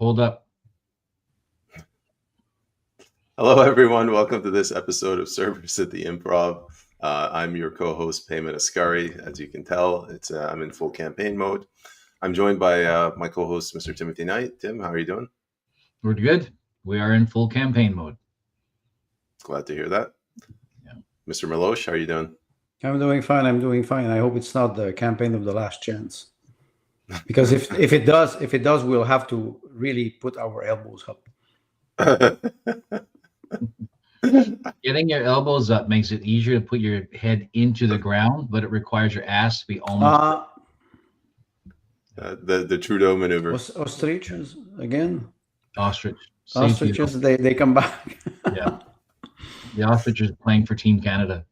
Hold up. Hello, everyone. Welcome to this episode of Cerberus at the Improv. I'm your co-host, Peyman Askari. As you can tell, I'm in full campaign mode. I'm joined by my co-host, Mr. Timothy Knight. Tim, how are you doing? We're good. We are in full campaign mode. Glad to hear that. Yeah. Mr. Milosh, how are you doing? I'm doing fine. I hope it's not the campaign of the last chance. Because if it does, we'll have to really put our elbows up. Getting your elbows up makes it easier to put your head into the ground, but it requires your ass to be almost. The Trudeau maneuver. Ostriches again. Ostrich. Ostriches, they come back. Yeah. The ostrich is playing for Team Canada.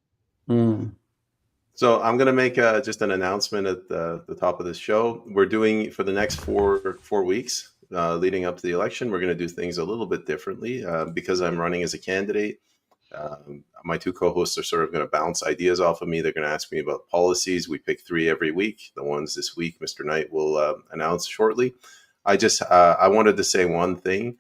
So I'm going to make just an announcement at the top of this show. We're doing, for the next four weeks leading up to the election, we're going to do things a little bit differently because I'm running as a candidate. My two co-hosts are sort of going to bounce ideas off of me. They're going to ask me about policies. We pick 3 every week. The ones this week, Mr. Knight will announce shortly. I wanted to say one thing.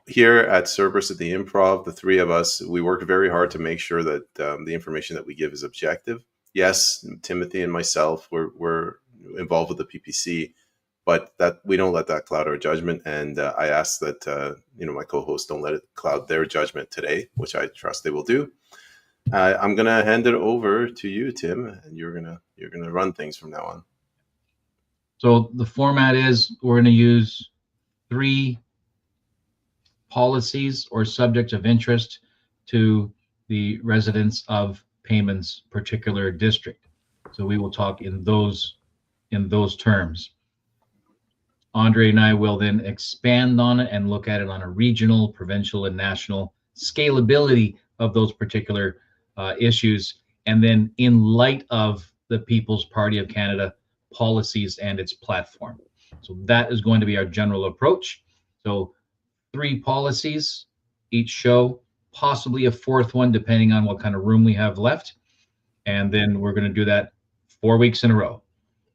Here at Cerberus at the Improv, the 3 of us, we work very hard to make sure that the information that we give is objective. Yes, Timothy and myself, we're involved with the PPC, but that we don't let that cloud our judgment. And I ask that my co-hosts don't let it cloud their judgment today, which I trust they will do. I'm gonna hand it over to you, Tim, and you're gonna run things from now on. So the format is we're going to use 3 policies or subjects of interest to the residents of Peyman's particular district. So we will talk in those terms. Andre and I will then expand on it and look at it on a regional, provincial, and national scalability of those particular issues. And then in light of the People's Party of Canada policies and its platform. So that is going to be our general approach. So 3 policies each show, possibly a 4th one, depending on what kind of room we have left. And then we're going to do that 4 weeks in a row.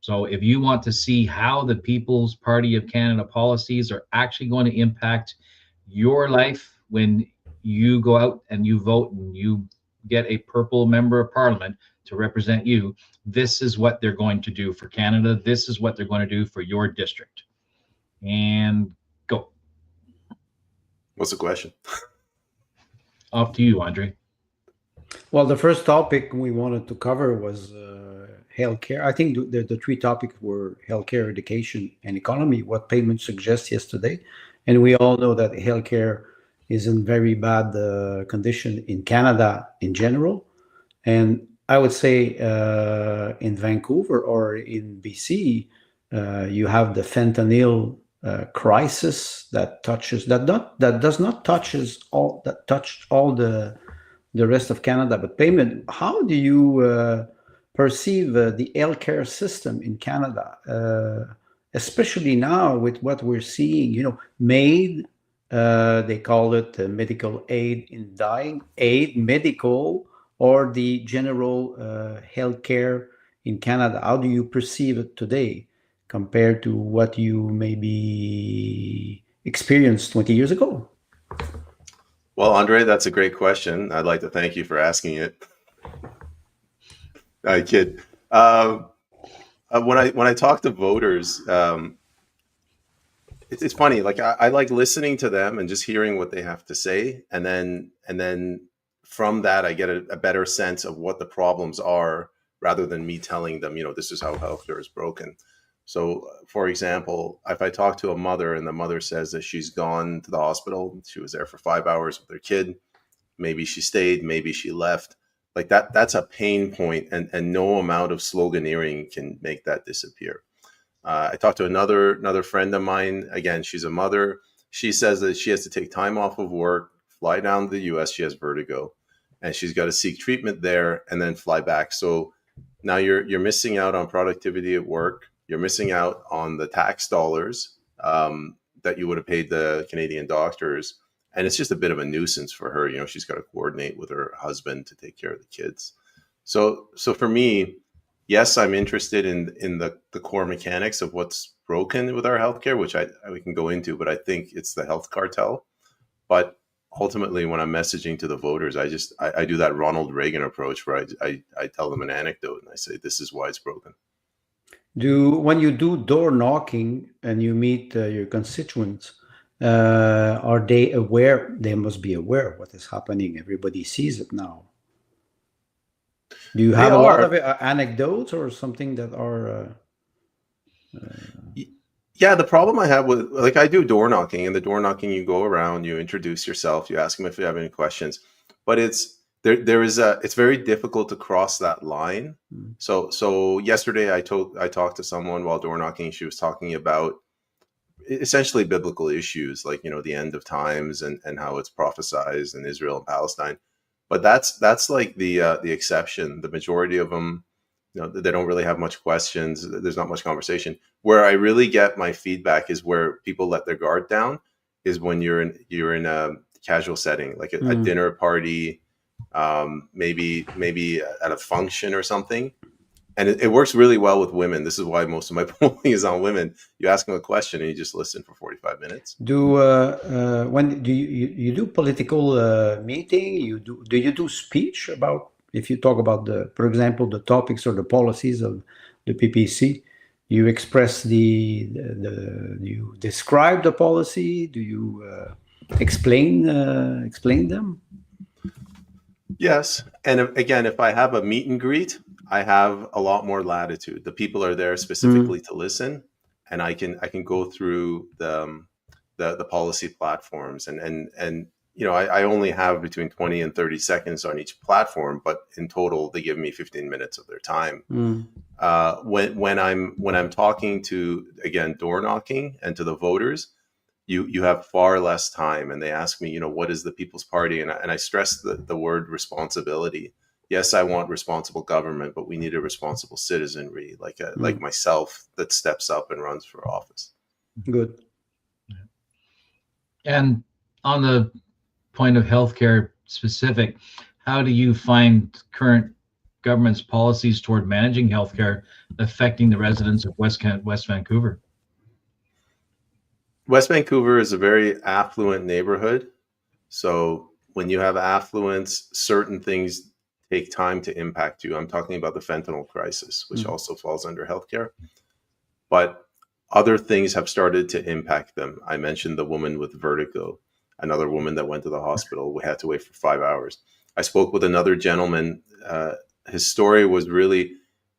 So if you want to see how the People's Party of Canada policies are actually going to impact your life when you go out and you vote and you get a purple member of parliament to represent you, this is what they're going to do for Canada. This is what they're going to do for your district. And go. What's the question? Off to you, Andre. Well, the first topic we wanted to cover was healthcare. I think the 3 topics were healthcare, education, and economy, what Peyman suggests yesterday. And we all know that healthcare is in very bad condition in Canada in general. And I would say in Vancouver or in BC, you have the fentanyl crisis that touched all the rest of Canada. But Peyman, how do you perceive the healthcare system in Canada, especially now with what we're seeing? MAID, they call it medical aid in dying, aid medical, or the general healthcare in Canada. How do you perceive it today compared to what you maybe experienced 20 years ago? Well, Andre, that's a great question. I'd like to thank you for asking it. I kid. When I talk to voters, it's funny. Like I like listening to them and just hearing what they have to say, and then from that I get a better sense of what the problems are, rather than me telling them, this is how healthcare is broken. So, for example, if I talk to a mother and the mother says that she's gone to the hospital, she was there for 5 hours with her kid, maybe she stayed, maybe she left, like that's a pain point, and no amount of sloganeering can make that disappear. I talked to another friend of mine. Again, she's a mother. She says that she has to take time off of work, fly down to the US. She has vertigo, and she's got to seek treatment there and then fly back. So now you're missing out on productivity at work. You're missing out on the tax dollars that you would have paid the Canadian doctors. And it's just a bit of a nuisance for her. She's got to coordinate with her husband to take care of the kids. So for me, yes, I'm interested in the core mechanics of what's broken with our healthcare, which we can go into, but I think it's the health cartel. But ultimately, when I'm messaging to the voters, I do that Ronald Reagan approach where I tell them an anecdote and I say, this is why it's broken. When you do door knocking and you meet your constituents, are they aware? They must be aware of what is happening. Everybody sees it now. Do you have a lot of anecdotes or something that are? Yeah, the problem I have with, like, I do door knocking, and the door knocking, you go around, you introduce yourself, you ask them if you have any questions, but it's very difficult to cross that line. So yesterday I talked to someone while door knocking. She was talking about essentially biblical issues, like, the end of times and how it's prophesized in Israel and Palestine. But that's like the exception. The majority of them, they don't really have much questions. There's not much conversation. Where I really get my feedback is where people let their guard down, is when you're in a casual setting, like a dinner party, maybe at a function or something. And it works really well with women. This is why most of my polling is on women. You ask them a question and you just listen for 45 minutes. When do you do political meeting? Do you do speech about, if you talk about for example, the topics or the policies of the PPC? You express you describe the policy? Do you explain them? Yes, and again, if I have a meet and greet, I have a lot more latitude. The people are there specifically to listen, and I can go through the policy platforms, and I only have between 20 and 30 seconds on each platform, but in total they give me 15 minutes of their time. When I'm talking to, again, door knocking and to the voters, you have far less time, and they ask me, what is the People's Party? And I stress the word responsibility. Yes, I want responsible government, but we need a responsible citizenry, like myself, that steps up and runs for office. Good. And on the point of healthcare specific, how do you find current government's policies toward managing healthcare affecting the residents of West Vancouver? West Vancouver is a very affluent neighborhood. So when you have affluence, certain things take time to impact you. I'm talking about the fentanyl crisis, which also falls under healthcare. But other things have started to impact them. I mentioned the woman with vertigo, another woman that went to the hospital. We had to wait for 5 hours. I spoke with another gentleman. His story was really,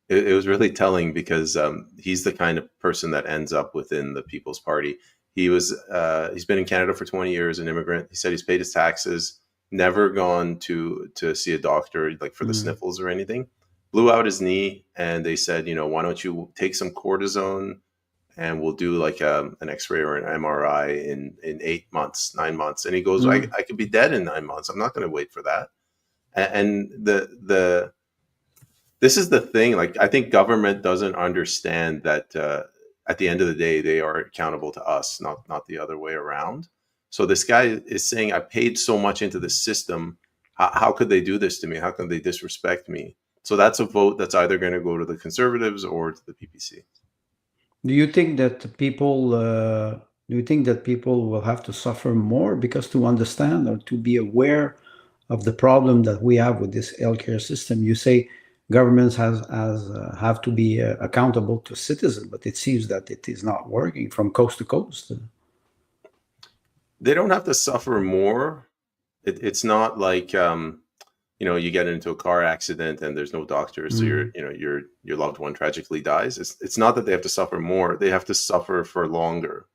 it was really telling, because he's the kind of person that ends up within the People's Party. He's been in Canada for 20 years, an immigrant. He said he's paid his taxes, never gone to see a doctor, like for the sniffles or anything. Blew out his knee, and they said, why don't you take some cortisone, and we'll do like an X-ray or an MRI in 8 months, 9 months. And he goes, I could be dead in 9 months. I'm not going to wait for that. And this is the thing. Like, I think government doesn't understand that at the end of the day, they are accountable to us, not the other way around. So this guy is saying, I paid so much into the system. How could they do this to me? How can they disrespect me? So that's a vote that's either going to go to the Conservatives or to the PPC. Do you think that people will have to suffer more because to understand or to be aware of the problem that we have with this healthcare system? You say governments have to be accountable to citizens, but it seems that it is not working from coast to coast. They don't have to suffer more. It's not like you get into a car accident and there's no doctor, so your loved one tragically dies. It's not that they have to suffer more; they have to suffer for longer.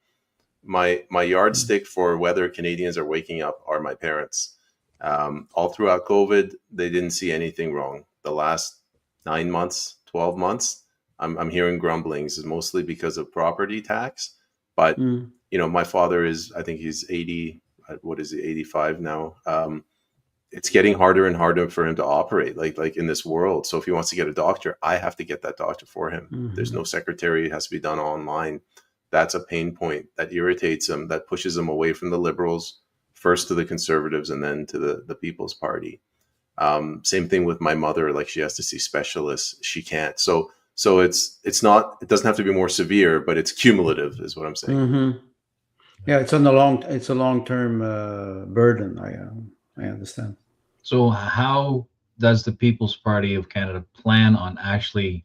My yardstick for whether Canadians are waking up are my parents. All throughout COVID, they didn't see anything wrong. The last 9 months, 12 months, I'm hearing grumblings, is mostly because of property tax. But my father is, I think he's 80. What is he? 85 now. It's getting harder and harder for him to operate like in this world. So if he wants to get a doctor, I have to get that doctor for him. There's no secretary. It has to be done online. That's a pain point that irritates him, that pushes him away from the Liberals, first to the Conservatives and then to the People's Party. Same thing with my mother. Like, she has to see specialists. She can't. So it's not, it doesn't have to be more severe, but it's cumulative is what I'm saying. Mm-hmm. Yeah, it's a long-term burden. I understand. So how does the People's Party of Canada plan on actually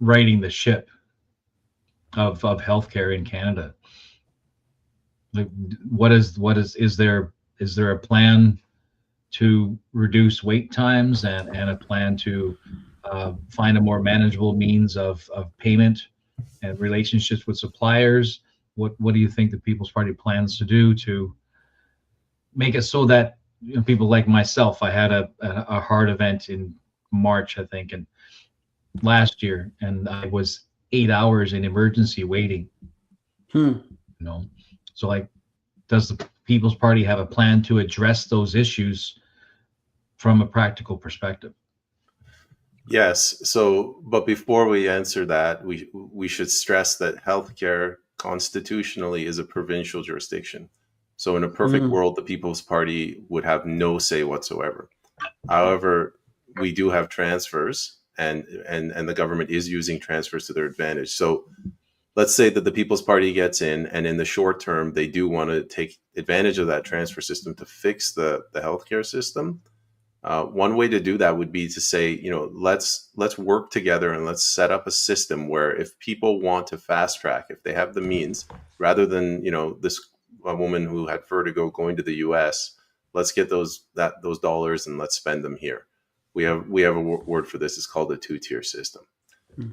righting the ship of healthcare in Canada? Like, is there a plan to reduce wait times and a plan to find a more manageable means of payment and relationships with suppliers? What do you think the People's Party plans to do to make it so that, you know, people like myself, I had a heart event in March, I think, and last year, and I was 8 hours in emergency waiting. You know, so like, does the People's Party have a plan to address those issues from a practical perspective? Yes. So, but before we answer that, we should stress that healthcare constitutionally is a provincial jurisdiction. So in a perfect world, the People's Party would have no say whatsoever. However, we do have transfers, and the government is using transfers to their advantage. So let's say that the People's Party gets in, and in the short term, they do want to take advantage of that transfer system to fix the healthcare system. One way to do that would be to say, you know, let's work together and let's set up a system where if people want to fast track, if they have the means, rather than, you know, a woman who had vertigo going to the US, let's get those dollars and let's spend them here. We have a word for this. It's called a two-tier system.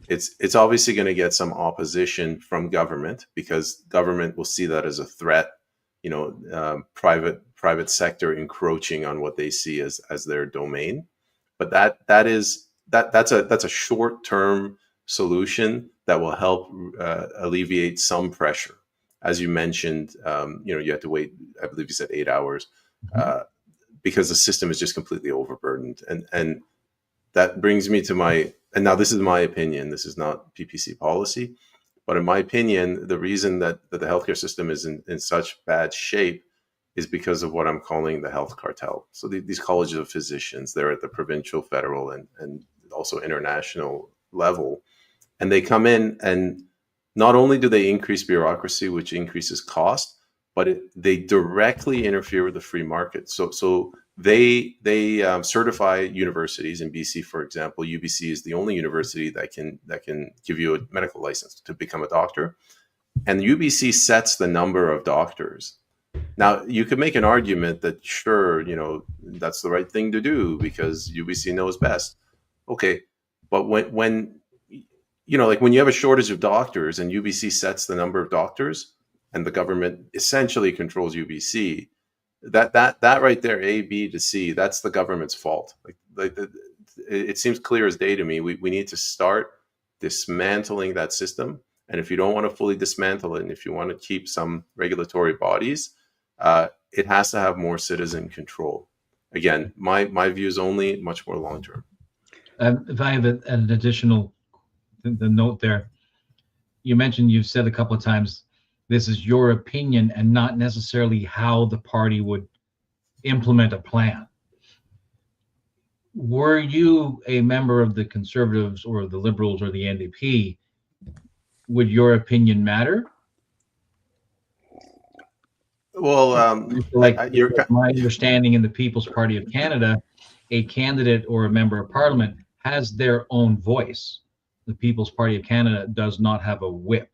It's obviously going to get some opposition from government, because government will see that as a threat, you know, private sector encroaching on what they see as their domain. But that's a short-term solution that will help alleviate some pressure. As you mentioned, you know, you have to wait, I believe you said 8 hours, because the system is just completely overburdened. And that brings me to and now this is my opinion, this is not PPC policy, but in my opinion, the reason that the healthcare system is in such bad shape is because of what I'm calling the health cartel. So these colleges of physicians, they're at the provincial, federal, and also international level. And they come in, and not only do they increase bureaucracy, which increases cost, but they directly interfere with the free market. So they certify universities. In BC, for example, UBC is the only university that can give you a medical license to become a doctor. And UBC sets the number of doctors. Now, you could make an argument that, sure, you know, that's the right thing to do because UBC knows best. Okay, but when you know, like when you have a shortage of doctors and UBC sets the number of doctors and the government essentially controls UBC, that right there, A, B to C, that's the government's fault. It seems clear as day to me. We need to start dismantling that system. And if you don't want to fully dismantle it, and if you want to keep some regulatory bodies, it has to have more citizen control. Again, my view is only much more long term. If I have an additional the note there, you mentioned, you've said a couple of times, this is your opinion and not necessarily how the party would implement a plan. Were you a member of the Conservatives or the Liberals or the NDP, would your opinion matter? Well, my understanding in the People's Party of Canada, a candidate or a member of Parliament has their own voice. The People's Party of Canada does not have a whip.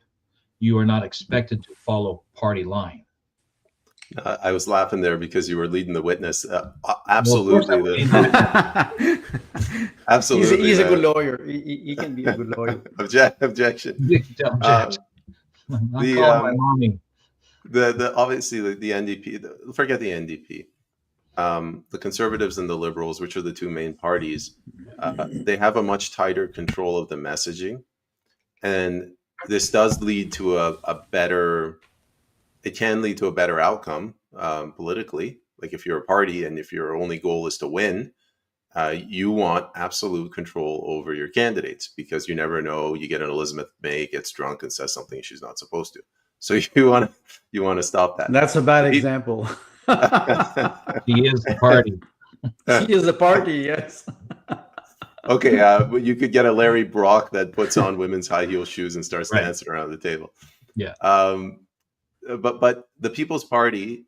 You are not expected to follow party line. I was laughing there because you were leading the witness. Absolutely. Absolutely. He's a good lawyer. He can be a good lawyer. Objection. I'm calling my mommy. Obviously the NDP, forget the NDP. The Conservatives and the Liberals, which are the two main parties, they have a much tighter control of the messaging. And this does lead to it can lead to a better outcome politically. Like if you're a party and if your only goal is to win, you want absolute control over your candidates, because you never know, you get an Elizabeth May, gets drunk and says something she's not supposed to. So you want to stop that. That's a bad example. He is the party. She is a party, yes. Okay, but you could get a Larry Brock that puts on women's high heel shoes and starts Right. dancing around the table. Yeah. But the People's Party,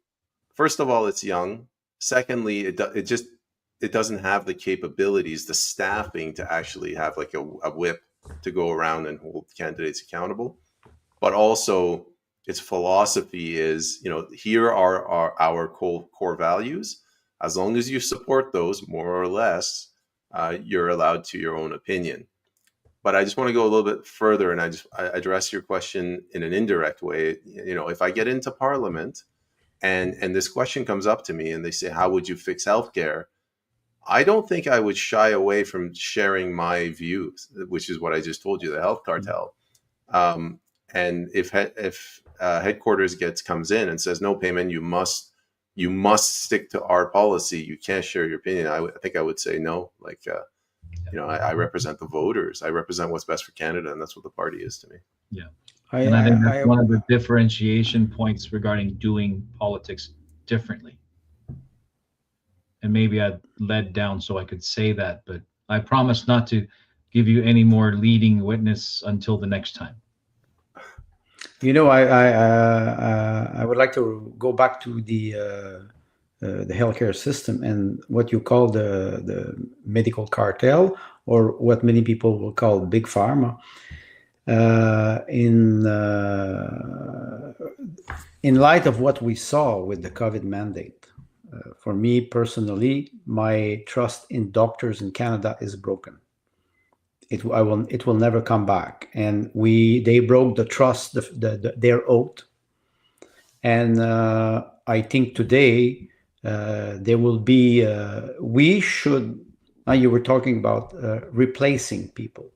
first of all, it's young. Secondly, it doesn't have the capabilities, the staffing to actually have like a whip to go around and hold candidates accountable. But also, its philosophy is, here are our core values. As long as you support those, more or less, you're allowed to your own opinion. But I just want to go a little bit further, and I address your question in an indirect way. If I get into Parliament and this question comes up to me and they say, how would you fix healthcare? I don't think I would shy away from sharing my views, which is what I just told you, the health cartel. And if headquarters comes in and says, no, Peyman, you must stick to our policy, you can't share your opinion, I think I would say no. Like, I represent the voters. I represent what's best for Canada, and that's what the party is to me. Yeah. And I think that's one of the differentiation points regarding doing politics differently. And maybe I led down so I could say that, but I promise not to give you any more leading witness until the next time. I would like to go back to the healthcare system and what you call the medical cartel, or what many people will call big pharma. In light of what we saw with the COVID mandate, for me personally, my trust in doctors in Canada is broken. It will never come back, and they broke the trust, their oath, and I think today there will be. We should. Now you were talking about replacing people.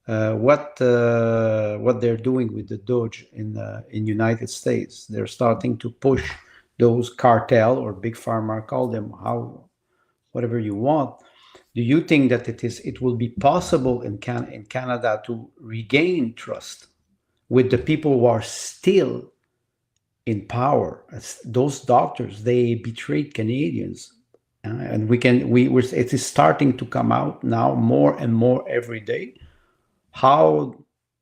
What they're doing with the Doge in United States, they're starting to push those cartel or big pharma, call them whatever you want. Do you think that it will be possible in Canada to regain trust with the people who are still in power? As those doctors, they betrayed Canadians, and it is starting to come out now more and more every day. How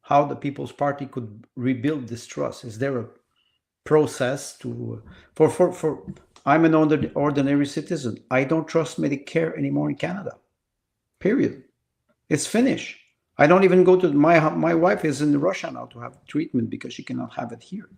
the People's Party could rebuild this trust? Is there a process for I'm an ordinary citizen. I don't trust Medicare anymore in Canada. Period. It's finished. I don't even go to my wife is in Russia now to have treatment because she cannot have it here.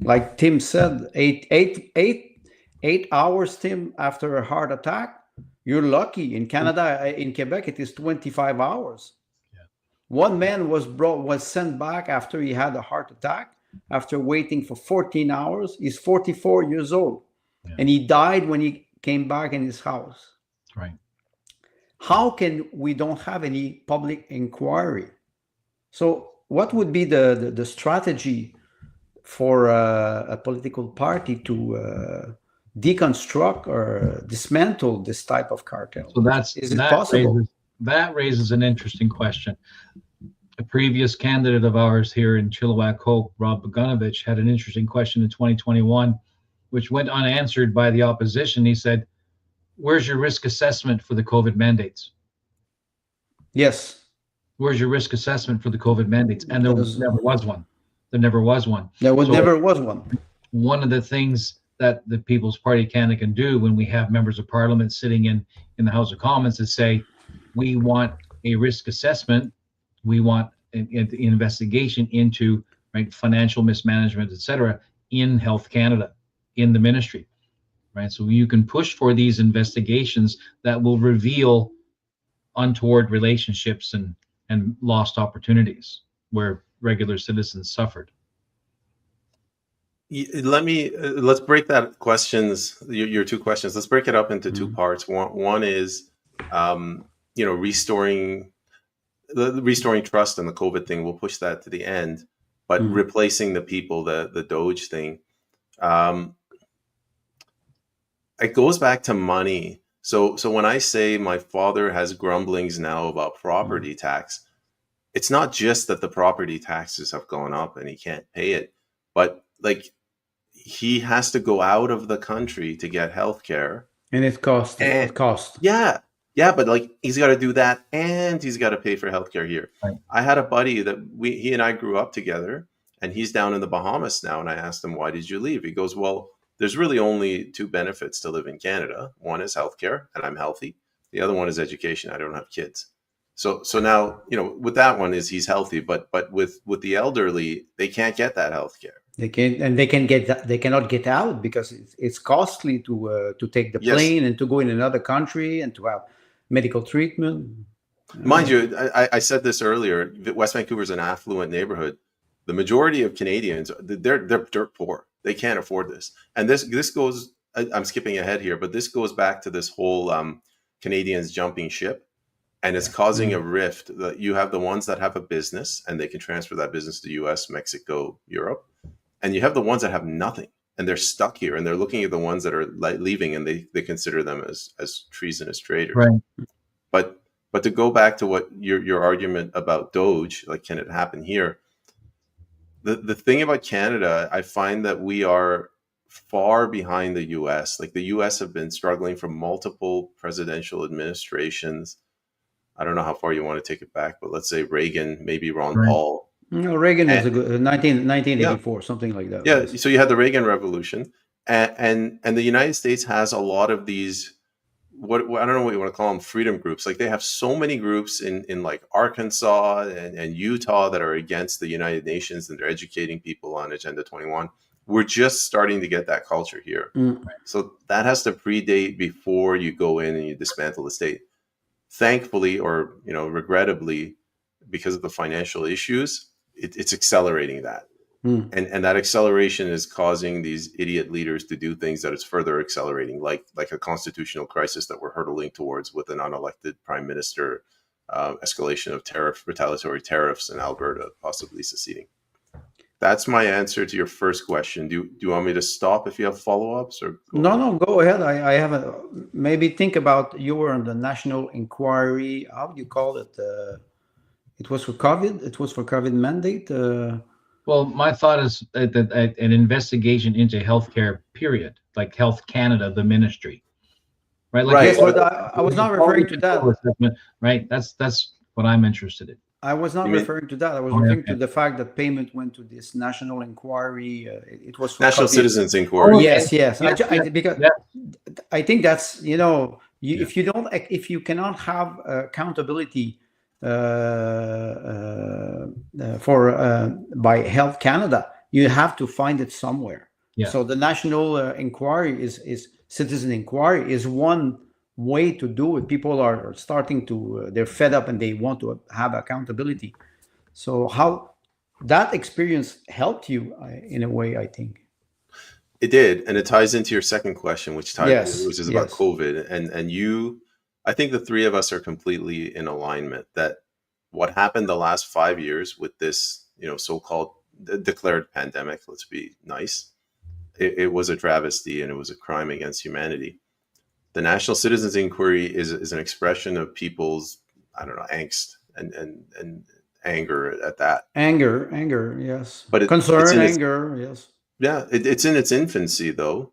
Like Tim said, 8 hours, Tim, after a heart attack. You're lucky. In Canada, in Quebec, it is 25 hours. Yeah. One man was sent back after he had a heart attack, after waiting for 14 hours. He's 44 years old. Yeah. And he died when he came back in his house. Right. How can we don't have any public inquiry? So what would be the strategy for a political party to deconstruct or dismantle this type of cartel? So is it possible? That raises an interesting question. A previous candidate of ours here in Chilliwack Hope, Rob Bogunovich, had an interesting question in 2021, which went unanswered by the opposition. He said, where's your risk assessment for the COVID mandates? Yes. Where's your risk assessment for the COVID mandates? And there never was one. There never was one. Never was one. One of the things that the People's Party Canada can do when we have members of Parliament sitting in the House of Commons is say, we want a risk assessment. We want an investigation into financial mismanagement, et cetera, in Health Canada, in the ministry. Right, so you can push for these investigations that will reveal untoward relationships and lost opportunities where regular citizens suffered. Let's break that your two questions. Let's break it up into two parts. One is, restoring trust, and the COVID thing. We'll push that to the end, but replacing the people, the Doge thing. It goes back to money. So when I say my father has grumblings now about property tax, it's not just that the property taxes have gone up and he can't pay it, but like he has to go out of the country to get healthcare, And it costs. And It costs. yeah, yeah, but like he's got to do that, and he's got to pay for healthcare here. Right. I had a buddy that he and I grew up together, and he's down in the Bahamas now. And I asked him, "Why did you leave?" He goes, "Well, there's really only two benefits to live in Canada. One is healthcare, and I'm healthy. The other one is education. I don't have kids." So now, with that one is he's healthy, but with the elderly, they can't get that healthcare. They can, and they cannot get out because it's costly to take the Yes. plane and to go in another country and to have medical treatment. Mind you, I said this earlier. West Vancouver is an affluent neighborhood. The majority of Canadians, they're dirt poor. They can't afford this. And this goes. I'm skipping ahead here, but this goes back to this whole Canadians jumping ship, and it's causing a rift. That you have the ones that have a business and they can transfer that business to U.S., Mexico, Europe, and you have the ones that have nothing and they're stuck here, and they're looking at the ones that are leaving, and they consider them as treasonous traitors. Right. But to go back to what your argument about Doge, like, can it happen here? The thing about Canada, I find that we are far behind the US. Like, the US have been struggling for multiple presidential administrations. I don't know how far you want to take it back, but let's say Reagan, maybe Ron Paul. No, Reagan is a good 1984, something like that. Yeah, so you had the Reagan Revolution, and the United States has a lot of these, what I don't know what you want to call them, freedom groups. Like, they have so many groups in like Arkansas and Utah that are against the United Nations, and they're educating people on Agenda 21. We're just starting to get that culture here. So that has to predate before you go in and you dismantle the state. Thankfully, or regrettably, because of the financial issues, it's accelerating that. And that acceleration is causing these idiot leaders to do things that it's further accelerating, like a constitutional crisis that we're hurtling towards with an unelected prime minister, escalation of retaliatory tariffs in Alberta, possibly seceding. That's my answer to your first question. Do you want me to stop if you have follow-ups? Or No, go ahead. I have maybe think about, you were on the national inquiry. How do you call it? It was for COVID. It was for COVID mandate. Well, my thought is that an investigation into healthcare, period, like Health Canada, the ministry, right? Like, yes, but I was not referring to that. Right. That's what I'm interested in. I was not referring to that. I was referring to the fact that Peyman went to this national inquiry. It was for National COVID. Citizens Inquiry. Yes. Because I think that's if you cannot have accountability by Health Canada, you have to find it somewhere. Yeah. So the national inquiry is citizen inquiry is one way to do it. People are starting to they're fed up and they want to have accountability. So how that experience helped you in a way, I think. It did, and it ties into your second question, which is about COVID. And you, I think the three of us are completely in alignment that what happened the last 5 years with this, so-called declared pandemic, let's be nice, it was a travesty and it was a crime against humanity. The National Citizens Inquiry is an expression of people's, angst and anger at that. Anger, yes. But concern, anger, yes. Yeah, it's in its infancy, though.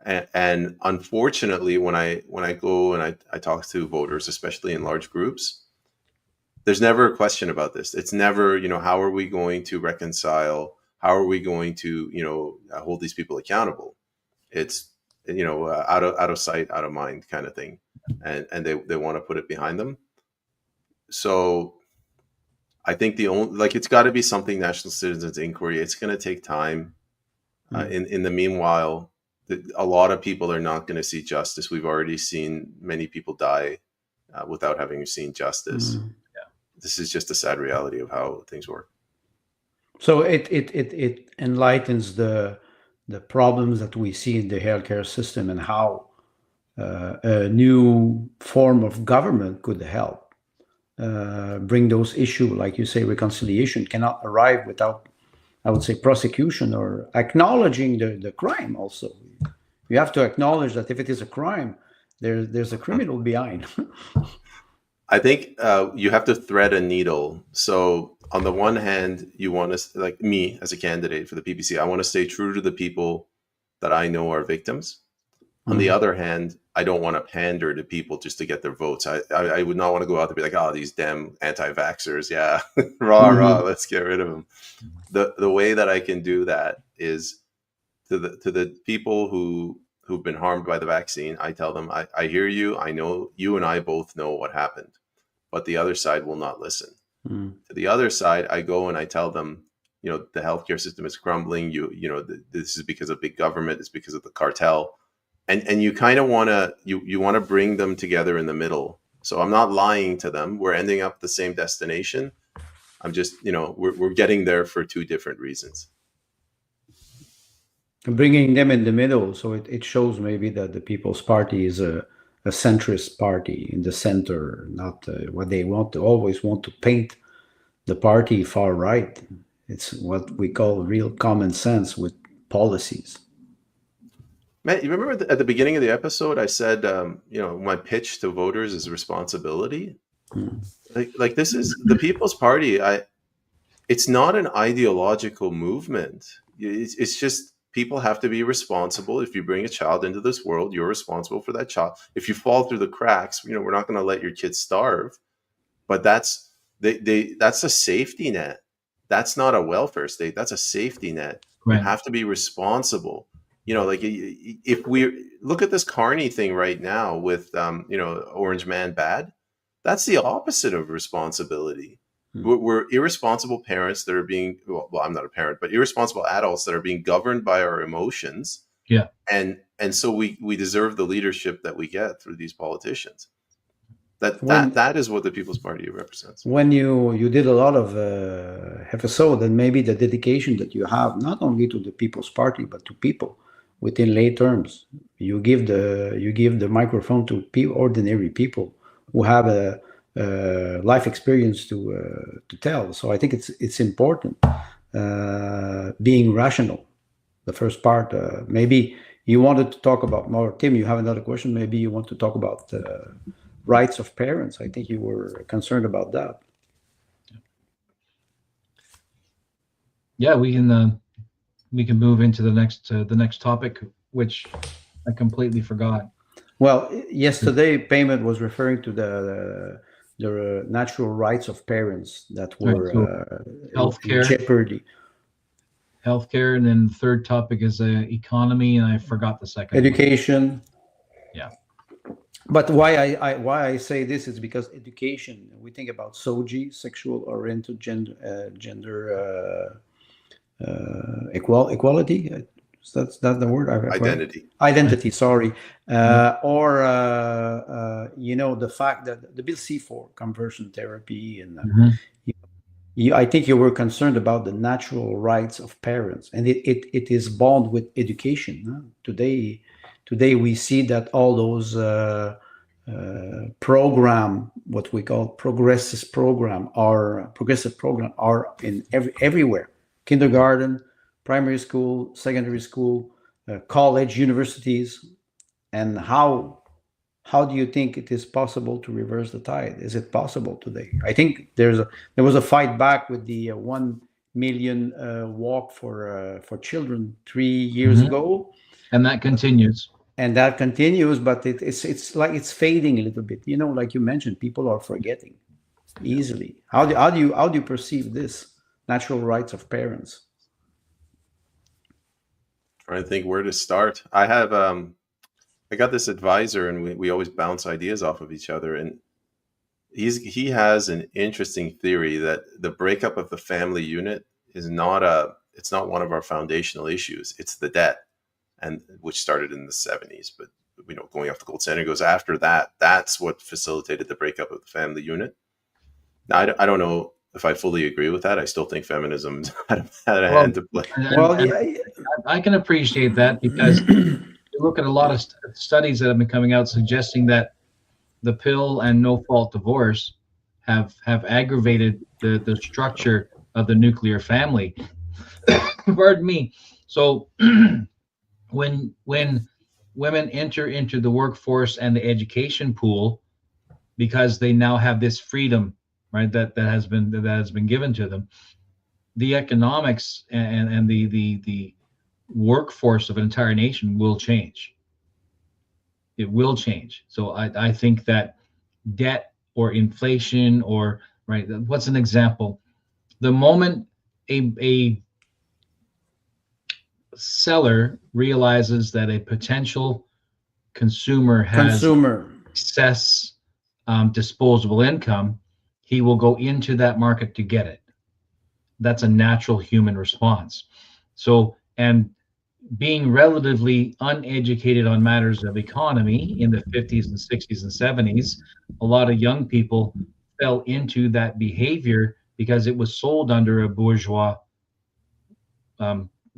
And unfortunately, when I go and I talk to voters, especially in large groups, there's never a question about this. It's never, how are we going to reconcile? How are we going to, hold these people accountable? It's, out of sight, out of mind kind of thing. And they want to put it behind them. So I think it's got to be something National Citizens Inquiry. It's going to take time. In the meanwhile, a lot of people are not going to see justice. We've already seen many people die without having seen justice. Yeah. This is just a sad reality of how things work. So it enlightens the problems that we see in the healthcare system and how a new form of government could help bring those issues, like you say, reconciliation cannot arrive without, I would say, prosecution or acknowledging the crime. Also, you have to acknowledge that if it is a crime, there's a criminal behind. I think you have to thread a needle. So on the one hand, you want to, like me as a candidate for the PPC, I want to stay true to the people that I know are victims. On the other hand, I don't want to pander to people just to get their votes. I would not want to go out there and be like, oh, these damn anti-vaxxers. Yeah, rah, rah, let's get rid of them. The way that I can do that is to the people who've been harmed by the vaccine, I tell them, I hear you. I know you and I both know what happened, but the other side will not listen. To the other side, I go and I tell them, the healthcare system is crumbling. This is because of big government. It's because of the cartel. And you kind of want to, you want to bring them together in the middle. So I'm not lying to them. We're ending up the same destination. I'm just, we're getting there for two different reasons. Bringing them in the middle, so it shows maybe that the People's Party is a centrist party in the center, not what they always want to paint the party far right. It's what we call real common sense with policies. Matt, you remember at the beginning of the episode, I said, my pitch to voters is responsibility. Like this is the People's Party. It's not an ideological movement. It's just people have to be responsible. If you bring a child into this world, you're responsible for that child. If you fall through the cracks, we're not going to let your kids starve. But that's a safety net. That's not a welfare state. That's a safety net. Right. You have to be responsible. If we look at this Carney thing right now with, Orange Man bad, that's the opposite of responsibility. We're irresponsible parents that are being, well, I'm not a parent, but irresponsible adults that are being governed by our emotions. Yeah. And so we deserve the leadership that we get through these politicians. That is what the People's Party represents. When you did a lot of episode, and maybe the dedication that you have, not only to the People's Party, but to people within lay terms, you give the microphone to ordinary people who have a life experience to tell. So I think it's important being rational. The first part, maybe you wanted to talk about more. Tim, you have another question. Maybe you want to talk about rights of parents. I think you were concerned about that. Yeah, we can move into the next topic, which I completely forgot. Well, yesterday Peyman was referring to the natural rights of parents that were healthcare, in jeopardy. Healthcare, and then the third topic is economy, and I forgot the second. Education. One. Yeah. But why I say this is because education. We think about SOGI, sexual oriented gender equality. That's the word. Identity. Sorry. Or the fact that the Bill C4 conversion therapy and I think you were concerned about the natural rights of parents, and it is bound with education. Huh? Today we see that all those program, what we call progressive program, are in everywhere. Kindergarten, primary school, secondary school, college, universities. And how do you think it is possible to reverse the tide? Is it possible today? I think there was a fight back with the 1 million walk for children 3 years ago, and that continues. But it's like it's fading a little bit. Like you mentioned, people are forgetting easily. How do you perceive this natural rights of parents? Trying to think where to start. I have I got this advisor, and we always bounce ideas off of each other. And he has an interesting theory that the breakup of the family unit is it's not one of our foundational issues. It's the debt, and which started in the 70s. But going off the gold standard goes after that. That's what facilitated the breakup of the family unit. Now, I don't know if I fully agree with that. I still think feminism had a hand to play. I can appreciate that, because you look at a lot of studies that have been coming out suggesting that the pill and no-fault divorce have aggravated the structure of the nuclear family. Pardon me. So when women enter into the workforce and the education pool, because they now have this freedom, right, that has been given to them, the economics and the workforce of an entire nation will change. It will change. So I think that debt or inflation or right. What's an example? The moment a seller realizes that a potential consumer has Consumer. excess disposable income, he will go into that market to get it. That's a natural human response. So, and being relatively uneducated on matters of economy in the 50s and 60s and 70s, a lot of young people fell into that behavior because it was sold under a bourgeois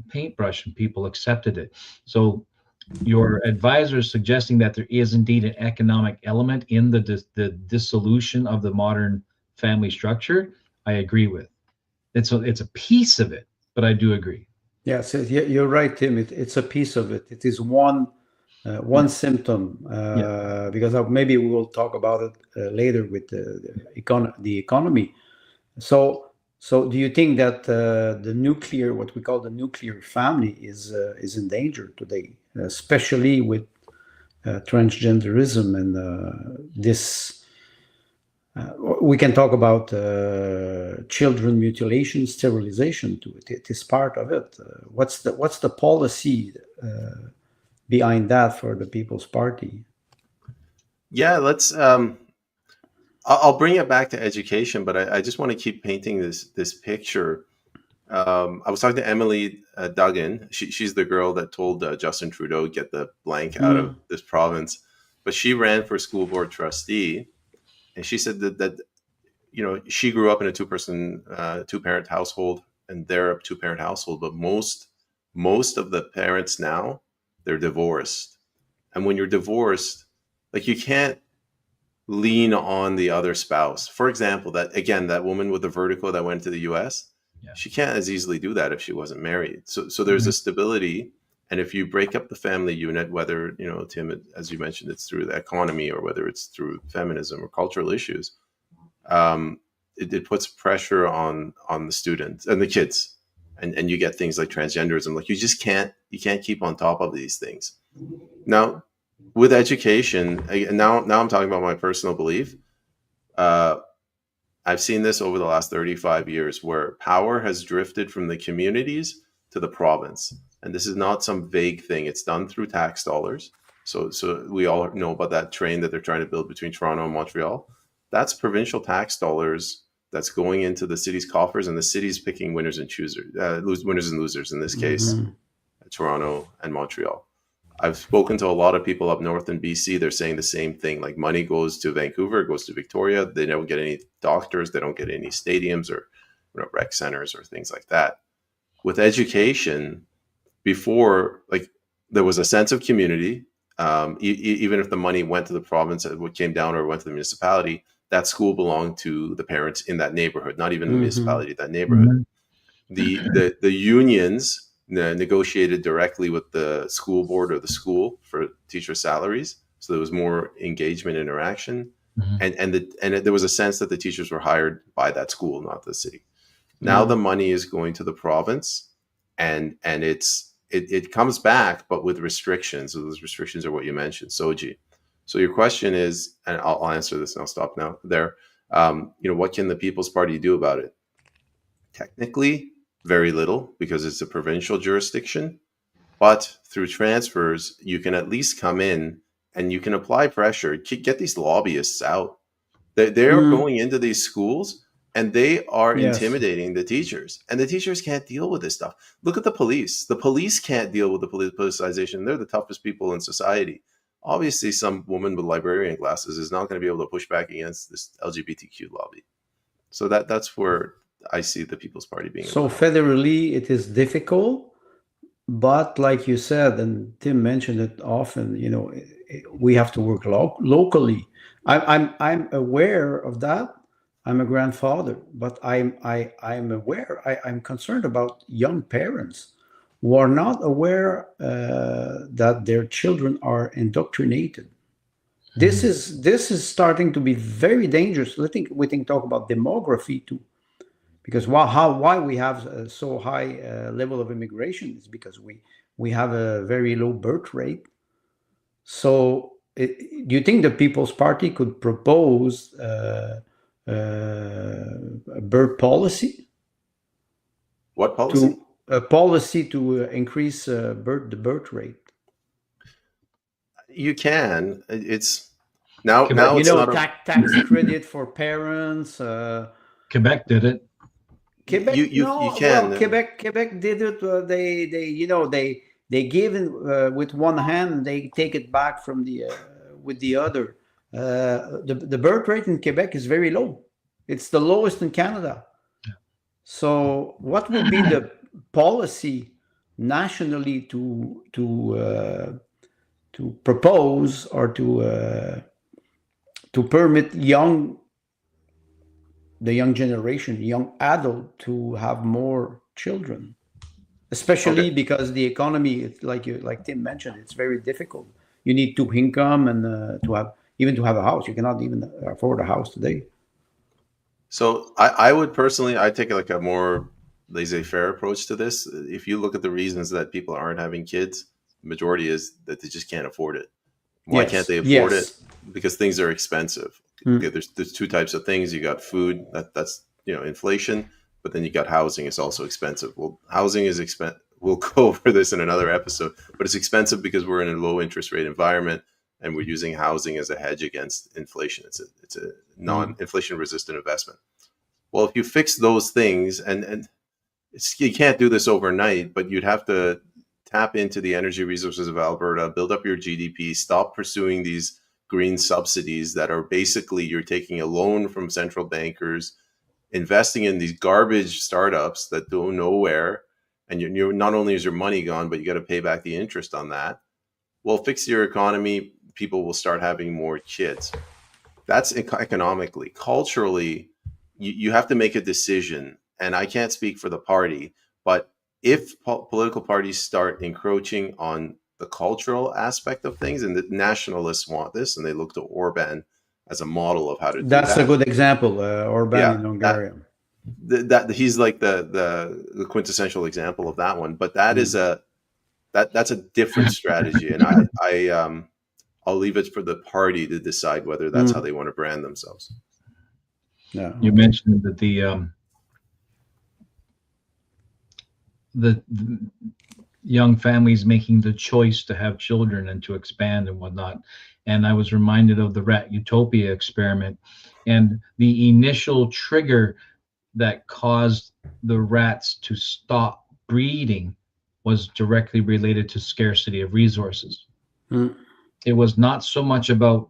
paintbrush and people accepted it. So your advisor is suggesting that there is indeed an economic element in the dissolution of the modern family structure. I agree with. It's a piece of it, but I do agree. Yes, you're right, Tim. It's a piece of it. It is one symptom, because maybe we will talk about it later with the economy. So do you think that the nuclear, what we call the nuclear family, is in danger today, especially with transgenderism and this? We can talk about children mutilation, sterilization too. It is part of it. What's the policy behind that for the People's Party? Yeah, let's. I'll bring it back to education, but I just want to keep painting this picture. I was talking to Emily Duggan. She's the girl that told Justin Trudeau get the blank out of this province, but she ran for school board trustee, and she said that she grew up in a two-parent household, and they're a two-parent household, but most of the parents now, they're divorced, and when you're divorced, like, you can't lean on the other spouse. For example, that woman with the vertigo that went to the US, she can't as easily do that if she wasn't married. So there's a stability. And if you break up the family unit, whether, Tim, as you mentioned, it's through the economy or whether it's through feminism or cultural issues, it puts pressure on the students and the kids. And you get things like transgenderism. Like, you can't keep on top of these things. Now, with education, now I'm talking about my personal belief. I've seen this over the last 35 years where power has drifted from the communities to the province. And this is not some vague thing. It's done through tax dollars. So we all know about that train that they're trying to build between Toronto and Montreal. That's provincial tax dollars that's going into the city's coffers, and the city's picking winners and losers, in this case, Toronto and Montreal. I've spoken to a lot of people up north in BC. They're saying the same thing. Like, money goes to Vancouver, goes to Victoria. They don't get any doctors. They don't get any stadiums or rec centers or things like that. With education, before, like, there was a sense of community. Even if the money went to the province, it came down or went to the municipality, that school belonged to the parents in that neighborhood, not even the municipality, that neighborhood. The unions negotiated directly with the school board or the school for teacher salaries, so there was more engagement, interaction, and there was a sense that the teachers were hired by that school, not the city. Now the money is going to the province, and it comes back, but with restrictions. So those restrictions are what you mentioned, Soji. So your question is, and I'll answer this and I'll stop now there. What can the People's Party do about it? Technically, very little, because it's a provincial jurisdiction. But through transfers, you can at least come in and you can apply pressure, get these lobbyists out. They are going into these schools and they are intimidating the teachers. And the teachers can't deal with this stuff. Look at the police. The police can't deal with the politicization. They're the toughest people in society. Obviously, some woman with librarian glasses is not going to be able to push back against this LGBTQ lobby. So that's where I see the People's Party being. So federally, it is difficult, but like you said, and Tim mentioned it often, we have to work locally. I'm aware of that. I'm a grandfather, but I'm aware. I'm concerned about young parents who are not aware that their children are indoctrinated. This is starting to be very dangerous. We think talk about demography too, because why we have a so high level of immigration is because we have a very low birth rate. So do you think the People's Party could propose a birth policy? What policy? A policy to increase the birth rate. You can. It's now. Quebec, Now it's not tax credit for parents. Quebec did it. Quebec, you can. Well, Quebec did it. They give it with one hand, they take it back from with the other. The birth rate in Quebec is very low. It's the lowest in Canada. Yeah. So, what would be the policy nationally to propose or to permit the young generation, young adult, to have more children, especially because the economy, it's like Tim mentioned, it's very difficult. You need 2 income and to have a house. You cannot even afford a house today. So I would personally, I take like a more laissez-faire approach to this. If you look at the reasons that people aren't having kids, the majority is that they just can't afford it. Why can't they afford it? Because things are expensive. Okay, there's 2 types of things. You got food, that's inflation, but then you got housing. It's also expensive. Well, housing is expensive. We'll go over this in another episode, but it's expensive because we're in a low interest rate environment and we're using housing as a hedge against inflation. It's a non-inflation resistant investment. Well, if you fix those things, and you can't do this overnight, but you'd have to tap into the energy resources of Alberta, build up your GDP, stop pursuing these green subsidies that are basically you're taking a loan from central bankers, investing in these garbage startups that go nowhere, and you're not only is your money gone, but you got to pay back the interest on that. Well, fix your economy, people will start having more kids. That's economically. Culturally, you have to make a decision, and I can't speak for the party, but if political parties start encroaching on the cultural aspect of things, and the nationalists want this, and they look to Orban as a model of how to do that. That's a good example, Orban in Hungary. That he's like the quintessential example of that one. But that is that's a different strategy, and I'll leave it for the party to decide whether that's how they want to brand themselves. Yeah. You mentioned that the young families making the choice to have children and to expand and whatnot. And I was reminded of the Rat Utopia experiment, and the initial trigger that caused the rats to stop breeding was directly related to scarcity of resources. It was not so much about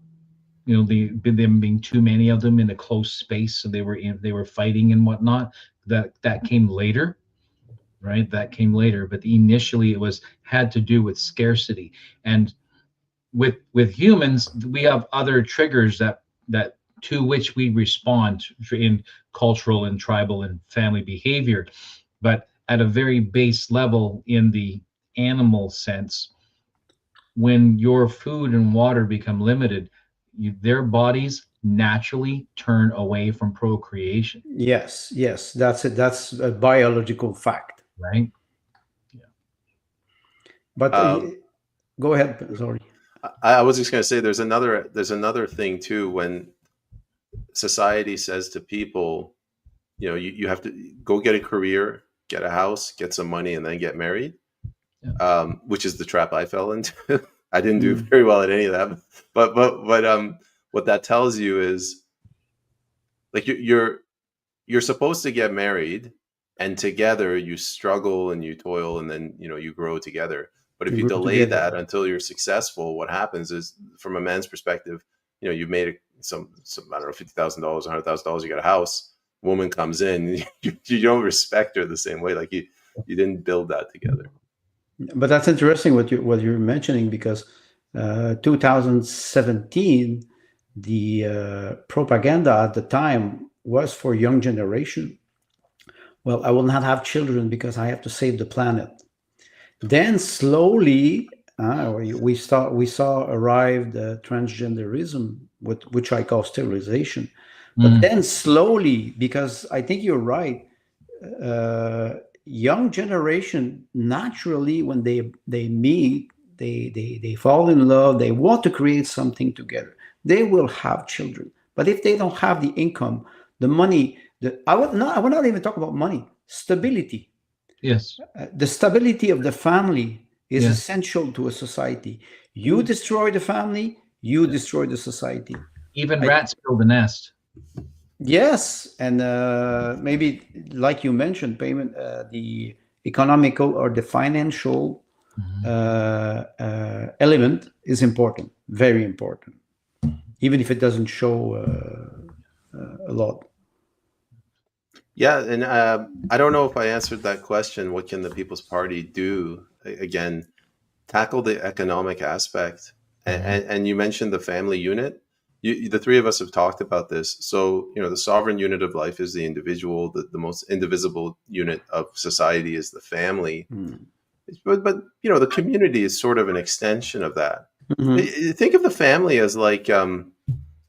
them being too many of them in a close space, so they were fighting and whatnot. That came later. Right, that came later, but initially it had to do with scarcity. And with humans, we have other triggers that to which we respond in cultural and tribal and family behavior. But at a very base level, in the animal sense, when your food and water become limited, their bodies naturally turn away from procreation. Yes, that's it. That's a biological fact. Right. Yeah. But go ahead. Sorry. I was just going to say there's another thing too. When society says to people, you have to go get a career, get a house, get some money, and then get married, which is the trap I fell into. I didn't do very well at any of that, but what that tells you is like you're supposed to get married. And together you struggle and you toil, and then you grow together. But if you delay that until you're successful, what happens is, from a man's perspective, you've made some I don't know, $50,000, $100,000. You got a house. Woman comes in, you don't respect her the same way. Like you didn't build that together. But that's interesting what you're mentioning, because 2017, the propaganda at the time was for young generation. Well, I will not have children because I have to save the planet. Then slowly, we saw arrive the transgenderism, which I call sterilization. But then slowly, because I think you're right, young generation naturally, when they meet, they fall in love, they want to create something together, they will have children. But if they don't have the income, the money, I would not even talk about money, stability. Yes. The stability of the family is Yes. essential to a society. You destroy the family, you destroy the society. Even rats build a nest. Yes, and maybe like you mentioned, Peyman, the economical or the financial element is important, very important, even if it doesn't show a lot. Yeah, and I don't know if I answered that question. What can the People's Party do? Again, tackle the economic aspect. And you mentioned the family unit. The three of us have talked about this. So, the sovereign unit of life is the individual. The most indivisible unit of society is the family. But the community is sort of an extension of that. Think of the family as like, I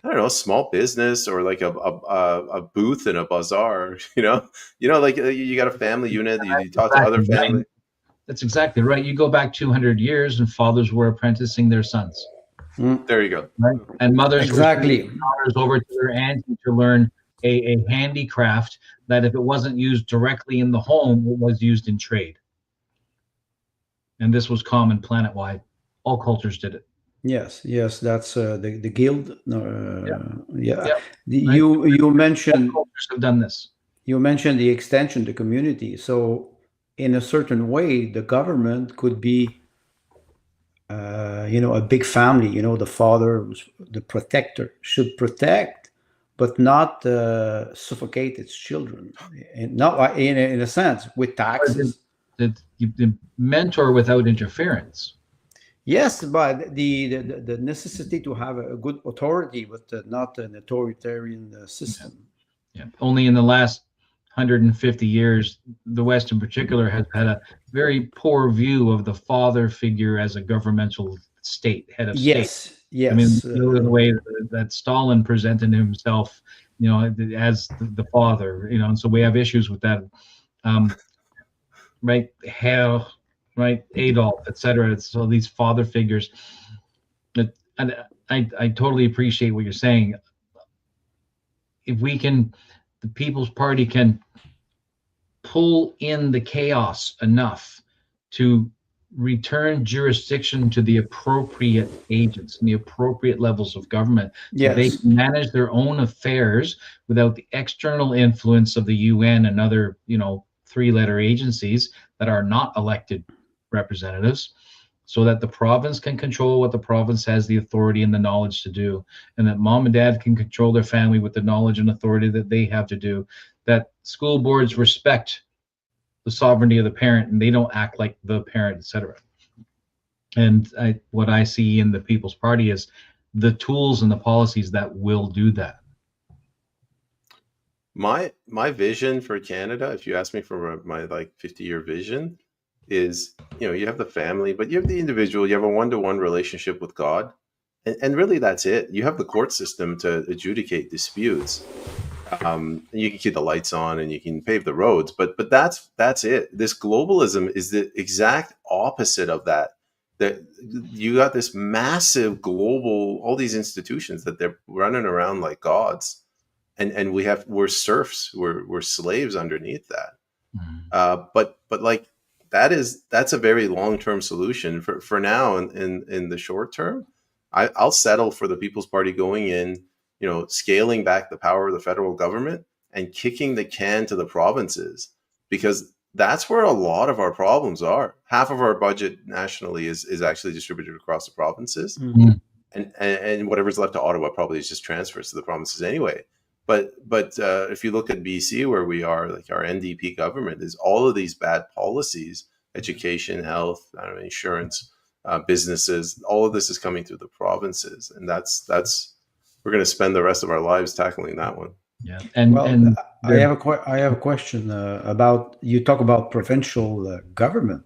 don't know, a small business or like a booth in a bazaar. Like you got a family unit. You talk to other family. That's exactly right. You go back 200 years, and fathers were apprenticing their sons. There you go. Right? And mothers were Exactly. sending daughters over to their auntie to learn a handicraft that, if it wasn't used directly in the home, it was used in trade. And this was common planet-wide. All cultures did it. Yes, that's the guild. Yeah. You mentioned all cultures have done this. You mentioned the extension, the community. So, in a certain way, the government could be, a big family. The father, the protector, should protect, but not suffocate its children. And not in a sense with taxes. The mentor without interference. Yes, but the necessity to have a good authority, but not an authoritarian system. Yeah. Only in the last 150 years, the West in particular has had a very poor view of the father figure as a governmental head of state. Yes. I mean, the way that Stalin presented himself, as the father, and so we have issues with that. Right, Herr, right, Adolf, etc. So these father figures. And I totally appreciate what you're saying. If the People's Party can pull in the chaos enough to return jurisdiction to the appropriate agents and the appropriate levels of government, so they can manage their own affairs without the external influence of the UN and other, three-letter agencies that are not elected representatives, so that the province can control what the province has the authority and the knowledge to do, and that mom and dad can control their family with the knowledge and authority that they have to do, that school boards respect the sovereignty of the parent and they don't act like the parent, etc. And what I see in the People's Party is the tools and the policies that will do that. My vision for Canada, if you ask me for my 50-year vision, is you have the family, but you have the individual. You have a one-to-one relationship with God, and really that's it. You have the court system to adjudicate disputes. You can keep the lights on and you can pave the roads, but that's it. This globalism is the exact opposite of that. That you got this massive global, all these institutions that they're running around like gods. And we're serfs, we're slaves underneath that. But that's a very long-term solution. For now, in the short term, I'll settle for the People's Party going in, scaling back the power of the federal government and kicking the can to the provinces, because that's where a lot of our problems are. Half of our budget nationally is actually distributed across the provinces, and whatever's left to Ottawa probably is just transfers to the provinces anyway. But if you look at BC, where we are, like our NDP government, is all of these bad policies, education, health, insurance, businesses, all of this is coming through the provinces, and that's we're going to spend the rest of our lives tackling that one. Yeah, I have a question about, you talk about provincial government.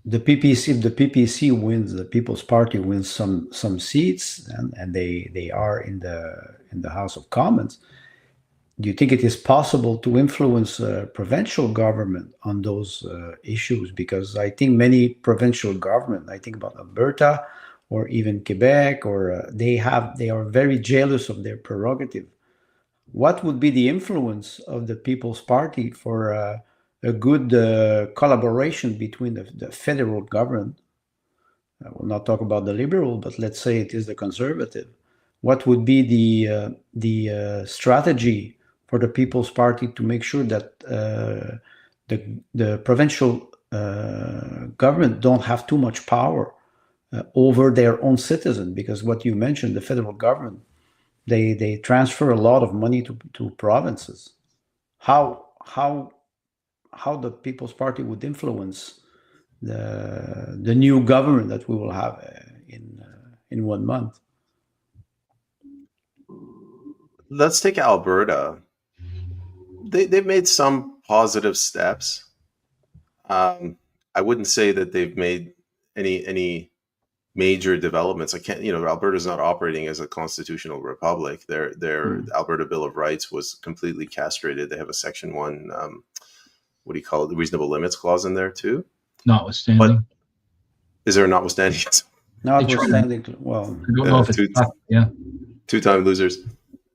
The PPC, if the PPC wins, the People's Party wins some seats, and they are in the House of Commons. do you think it is possible to influence provincial government on those issues? Because I think many provincial government, I think about Alberta or even Quebec, or they are very jealous of their prerogative. What would be the influence of the People's Party for a good collaboration between the federal government? I will not talk about the Liberal, but let's say it is the Conservative. What would be the strategy for the People's Party to make sure that the provincial government don't have too much power over their own citizens? Because what you mentioned, the federal government, they transfer a lot of money to provinces. How the People's Party would influence the new government that we will have in 1 month? Let's take Alberta. They've made some positive steps. I wouldn't say that they've made any major developments. I can't, Alberta's not operating as a constitutional republic. Their Alberta Bill of Rights was completely castrated. They have a Section 1, what do you call it, the reasonable limits clause in there too. Notwithstanding. But is there a notwithstanding? Notwithstanding, well, I don't know if it's tough. Yeah. Two-time losers.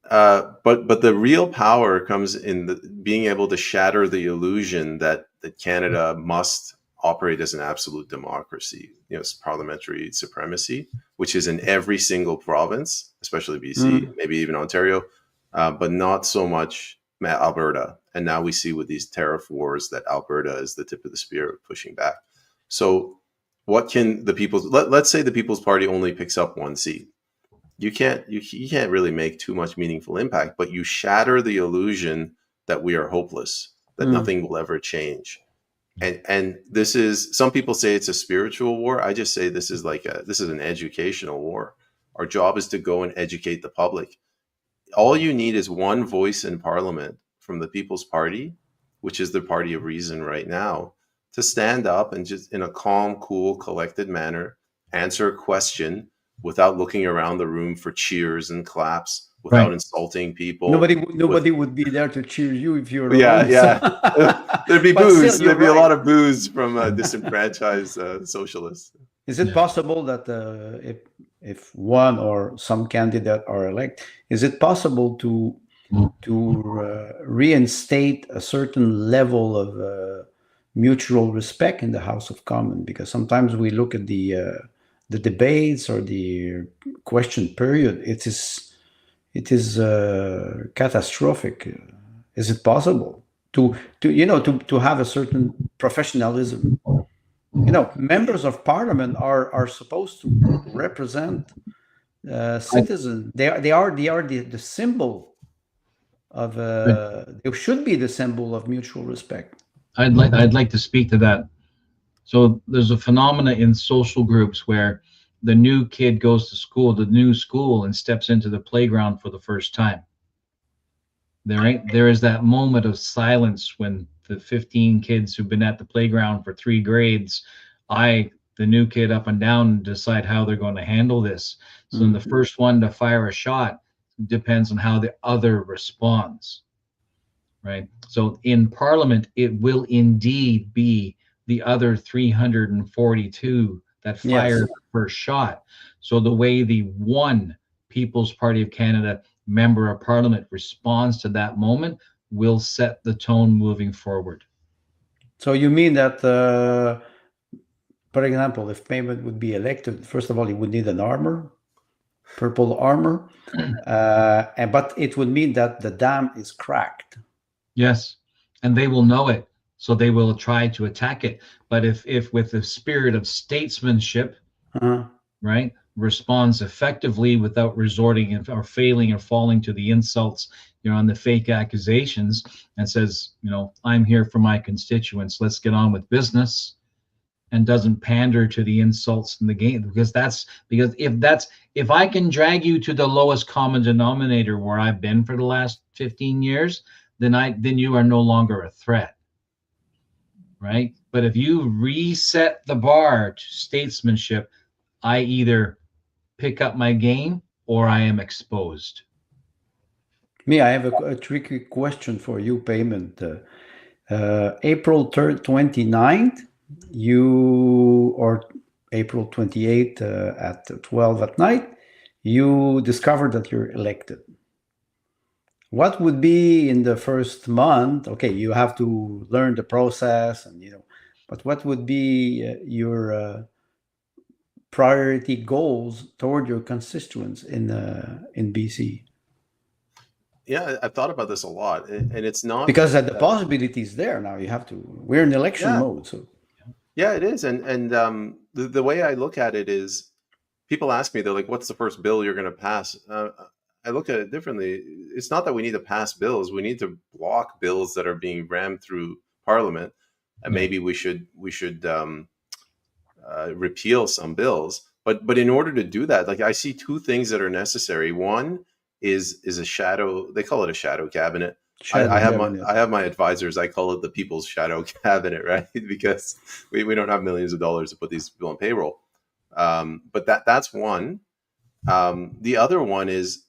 But the real power comes in being able to shatter the illusion that Canada must operate as an absolute democracy. It's parliamentary supremacy, which is in every single province, especially BC, maybe even Ontario, but not so much Alberta. And now we see with these tariff wars that Alberta is the tip of the spear pushing back. So what can the People's, let's say the People's Party only picks up 1 seat. You can't really make too much meaningful impact, but you shatter the illusion that we are hopeless, that nothing will ever change. And this is, some people say it's a spiritual war. I just say this is an educational war. Our job is to go and educate the public. All you need is one voice in Parliament from the People's Party, which is the party of reason right now, to stand up and just in a calm, cool, collected manner, answer a question without looking around the room for cheers and claps, without insulting people. Nobody would be there to cheer you if you're yeah. There'd be booze. There'd be a lot of booze from disenfranchised socialists. Is it possible that if one or some candidate are elected, is it possible to reinstate a certain level of mutual respect in the House of Commons? Because sometimes we look at the debates or the question period, it is catastrophic. Is it possible to have a certain professionalism? Members of Parliament are supposed to represent citizens. They are the symbol of. They should be the symbol of mutual respect. I'd like to speak to that. So there's a phenomena in social groups where the new kid goes to school, the new school, and steps into the playground for the first time. There is that moment of silence when the 15 kids who've been at the playground for 3 grades, the new kid up and down, decide how they're going to handle this. So then the first one to fire a shot depends on how the other responds, right? So in Parliament, it will indeed be the other 342 that fire the first shot. So the way the one People's Party of Canada member of Parliament responds to that moment will set the tone moving forward. So you mean that, for example, if Peyman would be elected, first of all, he would need an armor, purple armor, but it would mean that the dam is cracked. Yes, and they will know it. So they will try to attack it. But if with the spirit of statesmanship, right, responds effectively without resorting or failing or falling to the insults, on the fake accusations, and says, I'm here for my constituents, let's get on with business, and doesn't pander to the insults in the game, because if I can drag you to the lowest common denominator where I've been for the last 15 years, then you are no longer a threat. Right? But if you reset the bar to statesmanship, I either pick up my game or I am exposed. Me, I have a tricky question for you, Payment. April 3rd, 29th, or April 28th at 12 at night, you discovered that you're elected. What would be in the first month? Okay, you have to learn the process, and but what would be your priority goals toward your constituents in BC? Yeah, I've thought about this a lot, and it's not Because the possibility is there now. We're in election mode, so. Yeah, it is, and the way I look at it is, people ask me, they're like, "What's the first bill you're going to pass?" I look at it differently. It's not that we need to pass bills; we need to block bills that are being rammed through Parliament, and maybe we should repeal some bills. But in order to do that, like, I see two things that are necessary. One is a shadow. They call it a shadow cabinet. I have my advisors. I call it the people's shadow cabinet, right? Because we don't have millions of dollars to put these people on payroll. But that's one. The other one is,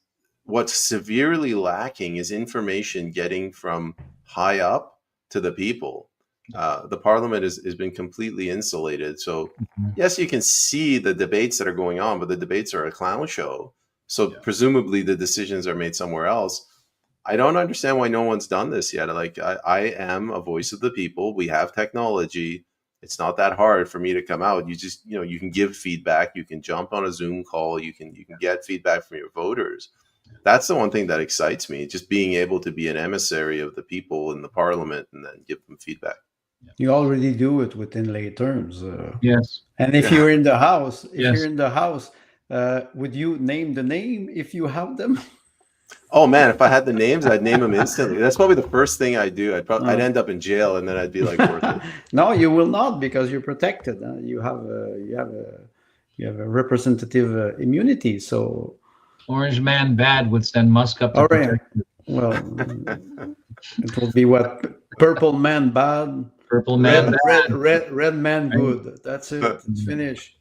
what's severely lacking is information getting from high up to the people. The Parliament has been completely insulated. So yes, you can see the debates that are going on, but the debates are a clown show. So presumably the decisions are made somewhere else. I don't understand why no one's done this yet. Like, I am a voice of the people. We have technology. It's not that hard for me to come out. You just, you can give feedback. You can jump on a Zoom call. You can get feedback from your voters. That's the one thing that excites me, just being able to be an emissary of the people in the Parliament and then give them feedback. You already do it within lay terms. Yes. And if you're in the House, would you name the name if you have them? Oh man, if I had the names, I'd name them instantly. That's probably the first thing I'd do. I'd end up in jail, and then I'd be like, worth it. No, you will not, because you're protected. You have a representative immunity. So Orange Man Bad would send Musk up to protect you. Well, it will be what? Purple Man Bad. Purple Man Bad. Red Man Good. That's it. It's finished.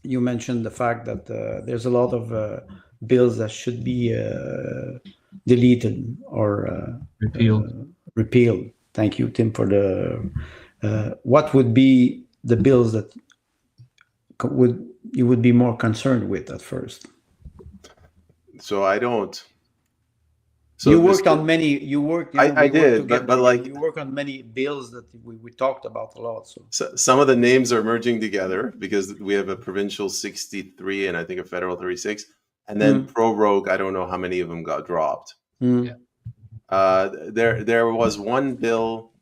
You mentioned the fact that there's a lot of bills that should be deleted or repealed. Thank you, Tim, for the. What would be the bills that you would be more concerned with at first? So I don't. So you worked on many. You worked. I did, but like, you work on many bills that we talked about a lot. So some of the names are merging together because we have a provincial 63 and I think a federal 36, and then prorogue. I don't know how many of them got dropped. There was one bill.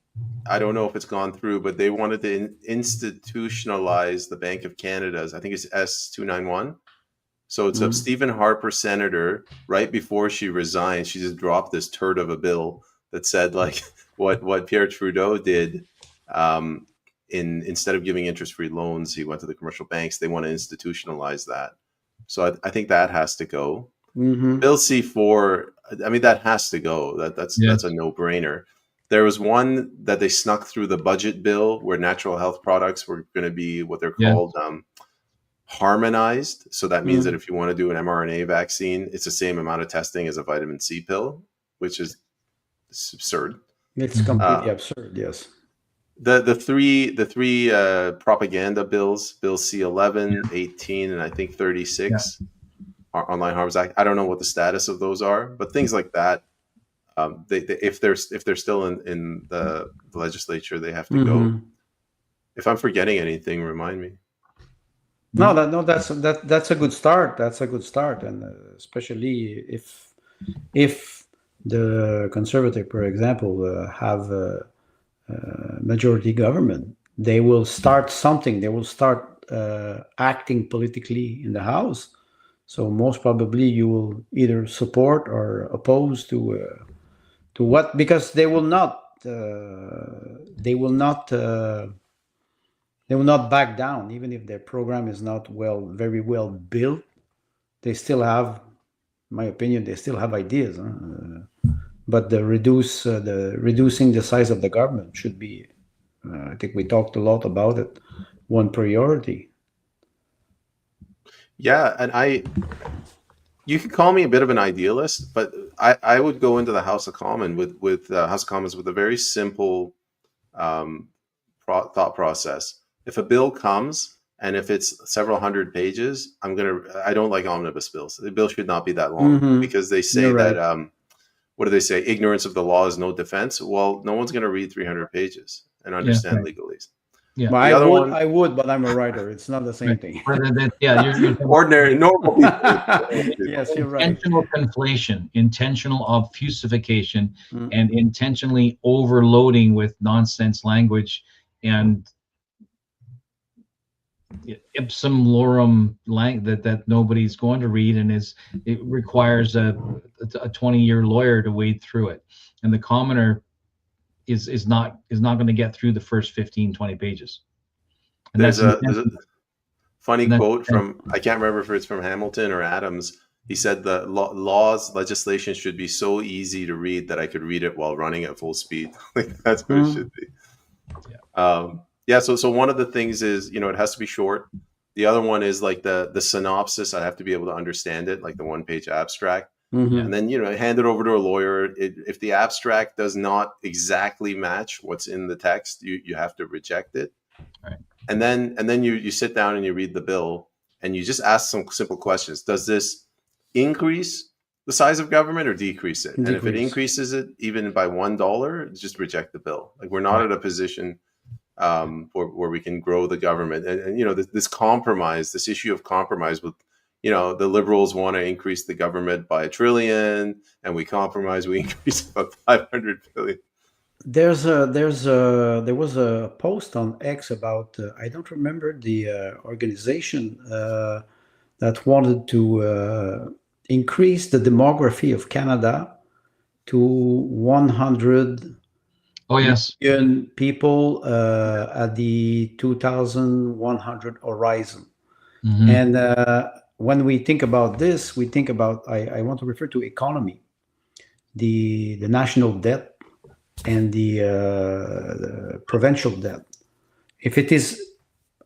I don't know if it's gone through, but they wanted to institutionalize the Bank of Canada's. I think it's S291. So it's a Stephen Harper senator. Right before she resigned, she just dropped this turd of a bill that said, like, what Pierre Trudeau did. Instead of giving interest-free loans, he went to the commercial banks. They want to institutionalize that. So I think that has to go. Bill C4. I mean, that has to go. That's a no-brainer. There was one that they snuck through the budget bill where natural health products were going to be what they're called. Harmonized. So that means that if you want to do an mRNA vaccine, it's the same amount of testing as a vitamin C pill, which is absurd. It's completely absurd. Yes. The three propaganda bills, Bill C11, 18, and I think 36, Online Harms Act. I don't know what the status of those are, but things like that. If they're still in the legislature, they have to go. If I'm forgetting anything, remind me. No, that's a good start. That's a good start, and especially if the Conservative, for example, have a majority government, they will start something. They will start acting politically in the House. So most probably you will either support or oppose to what, because they will not back down, even if their program is not very well built. They still have, in my opinion, ideas. But reducing the size of the government should be, I think we talked a lot about it, one priority. Yeah, and You could call me a bit of an idealist, but I would go into the House of Commons with House of Commons with a very simple thought process. If a bill comes and if it's several hundred pages, I don't like omnibus bills. The bill should not be that long because they say that what do they say? Ignorance of the law is no defense. Well, no one's going to read 300 pages and understand legalese. Yeah, well, I would, but I'm a writer. It's not the same thing. You're ordinary, normal people. Yes, you're right. Intentional conflation, intentional obfuscification, and intentionally overloading with nonsense language and ipsum lorem that nobody's going to read, and it requires a 20-year lawyer to wade through it, and the commoner is not going to get through the first 15, 20 pages. And there's a funny quote from, I can't remember if it's from Hamilton or Adams. He said the legislation should be so easy to read that I could read it while running at full speed. Like that's what it should be. So one of the things is, it has to be short. The other one is like the synopsis. I have to be able to understand it, like the 1-page abstract. And then, hand it over to a lawyer. If the abstract does not exactly match what's in the text, you have to reject it. Right. And then you sit down and you read the bill and you just ask some simple questions. Does this increase the size of government or decrease it? And if it increases it even by $1, just reject the bill. Like we're not at a position where we can grow the government. And this compromise, this issue of compromise with, the Liberals want to increase the government by $1 trillion, and we increase it by 500 billion. There was a post on X about I don't remember the organization that wanted to increase the demography of Canada to 100 million people at the 2100 horizon. And when we think about this, we think about, I want to refer to economy, the national debt and the provincial debt. If it is,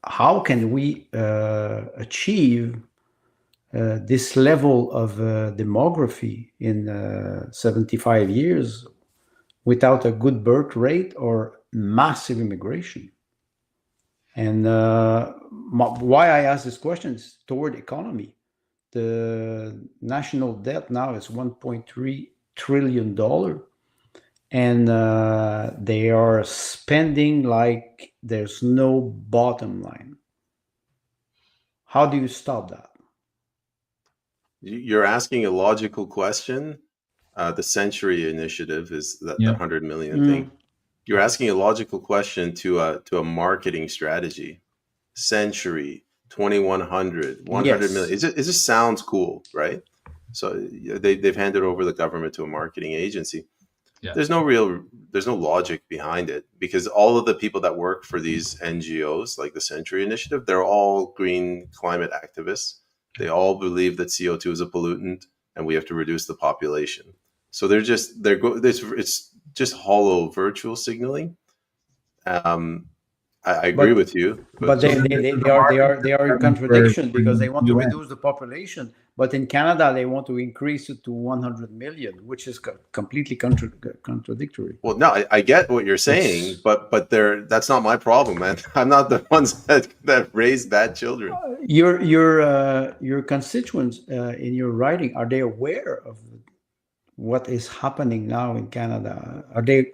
how can we achieve this level of demography in 75 years without a good birth rate or massive immigration? And why I ask this question is toward economy. The national debt now is $1.3 trillion, and they are spending like there's no bottom line. How do you stop that? You're asking a logical question. The Century Initiative is the 100 million thing. You're asking a logical question to a marketing strategy. Century, 2100, 100 million. It just sounds cool, right? So they've handed over the government to a marketing agency. There's no logic behind it, because all of the people that work for these NGOs, like the Century Initiative, they're all green climate activists. They all believe that CO2 is a pollutant and we have to reduce the population. So it's just hollow virtual signaling. I agree with you, but they are in contradiction, because they want to reduce the population, but in Canada they want to increase it to 100 million, which is completely contradictory. Well, no, I get what you're saying, but that's not my problem, man. I'm not the ones that raised bad children. Your constituents in your writing, are they aware of what is happening now in Canada? Are they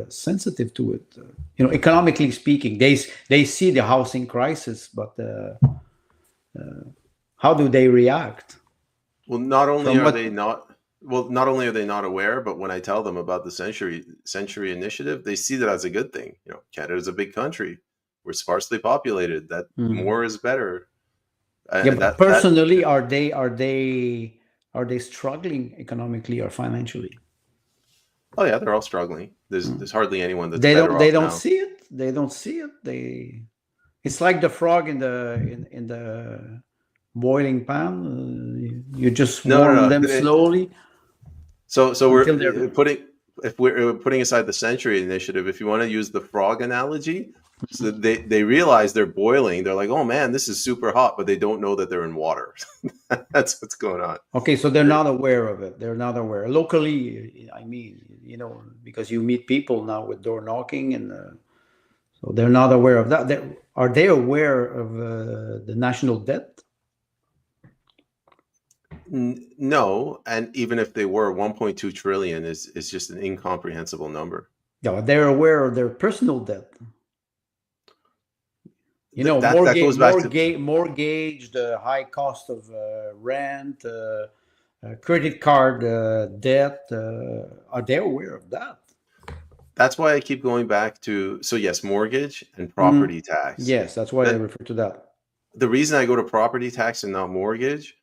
sensitive to it? Economically speaking, they see the housing crisis, but how do they react? Well, not only are they not aware, but when I tell them about the Century Initiative, they see that as a good thing. Canada's a big country. We're sparsely populated. That more is better. But personally, are they struggling economically or financially? Oh yeah, they're all struggling. There's hardly anyone that's they better don't off now. see it. They don't see it. It's like the frog in the boiling pan. You just warm them slowly. So we're putting aside the Century Initiative. If you want to use the frog analogy, So they realize they're boiling. They're like, oh man, this is super hot, but they don't know that they're in water. That's what's going on. Okay, so they're not aware of it. They're not aware. Locally, I mean, because you meet people now with door knocking, and so they're not aware of that. Are they aware of the national debt? No, and even if they were, 1.2 trillion is just an incomprehensible number. Yeah, they're aware of their personal debt. That goes back to mortgage, the high cost of rent, credit card debt. Are they aware of that? That's why I keep going back to, so yes, mortgage and property tax. Yes, that's why I refer to that. The reason I go to property tax and not mortgage,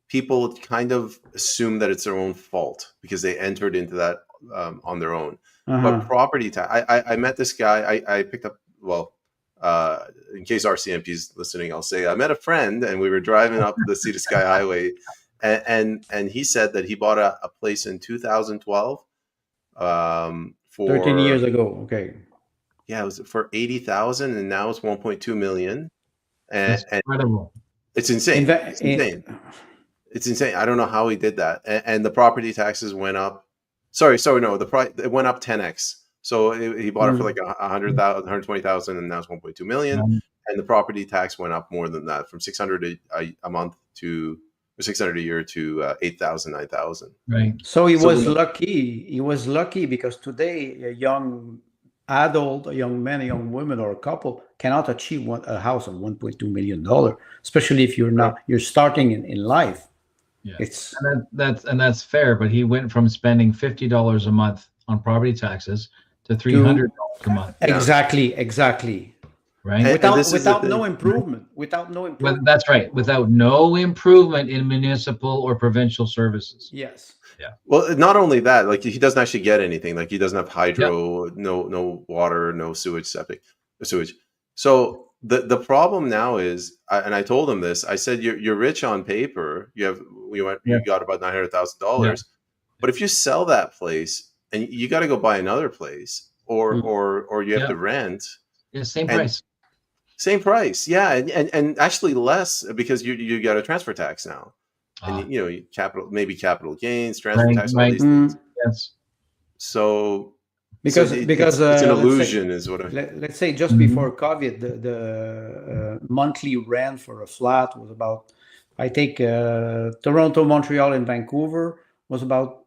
people kind of assume that it's their own fault because they entered into that on their own. But property tax, I met this guy, I picked up, in case RCMP's listening, I'll say I met a friend and we were driving up the Sea to Sky Highway, and he said that he bought a place in 2012 for 13 years ago. Okay. Yeah, it was for 80,000, and now it's 1.2 million. And incredible. It's insane. It's insane. It's insane. I don't know how he did that. And the property taxes went up. Sorry, no, it went up 10x. So he bought it for like 100,000, 120,000, and now it's 1.2 million. And the property tax went up more than that, from 600 a month to 600 a year to 8,000, 9,000. Right. So he was lucky. He was lucky because today a young adult, a young man, a young woman, or a couple cannot achieve a house of $1.2 million, especially if you're starting in life. Yeah, that's fair. But he went from spending $50 a month on property taxes to $300 a month. Exactly. Right. Without no improvement. Well, that's right. Without no improvement in municipal or provincial services. Yes. Yeah. Well, not only that, like he doesn't actually get anything. Like he doesn't have hydro, no water, no sewage. So the problem now is, and I told him this. I said, you're rich on paper. You got about $900,000, but if you sell that place and you got to go buy another place, or you have to rent. Yeah, same price. Same price, yeah, and actually less because you got a transfer tax now, and capital gains, transfer tax, all these things. Yes. So because it's an illusion, is what let's say just before COVID, the monthly rent for a flat was about, I take Toronto, Montreal, and Vancouver was about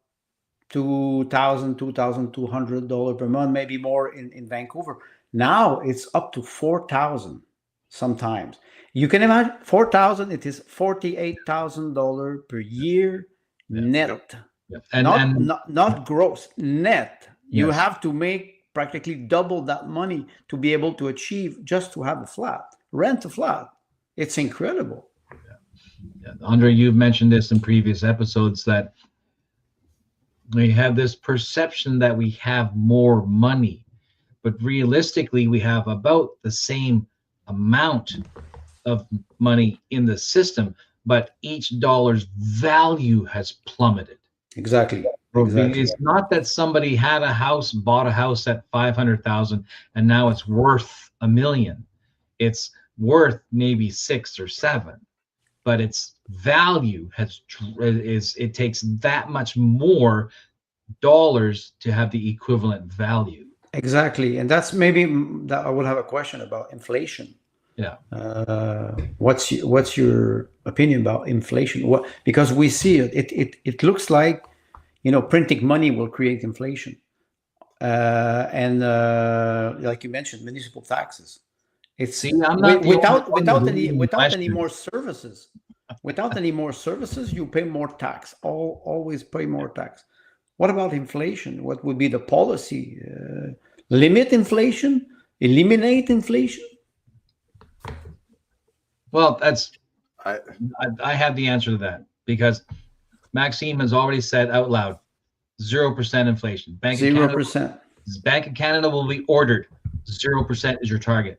$2,200 per month, maybe more in Vancouver. Now it's up to 4,000 sometimes. You can imagine 4,000. It is $48,000 per year net, not gross, net. You have to make practically double that money to be able to achieve just to have a flat, rent a flat. It's incredible. Yeah. Andre, you've mentioned this in previous episodes that we have this perception that we have more money, but realistically we have about the same amount of money in the system, but each dollar's value has plummeted. Exactly. It's not that somebody bought a house at 500,000 and now it's worth $1 million. It's worth maybe 6 or 7, but its value it takes that much more dollars to have the equivalent value. Exactly. And that's maybe that I will have a question about inflation. Yeah. What's your opinion about inflation? Because we see it looks like, printing money will create inflation. And like you mentioned, municipal taxes. It's without any more services. Without any more services, you pay more tax. Always pay more tax. What about inflation? What would be the policy? Limit inflation? Eliminate inflation? Well, I have the answer to that, because Maxime has already said out loud, 0% inflation. 0%. Bank of Canada will be ordered. 0% is your target.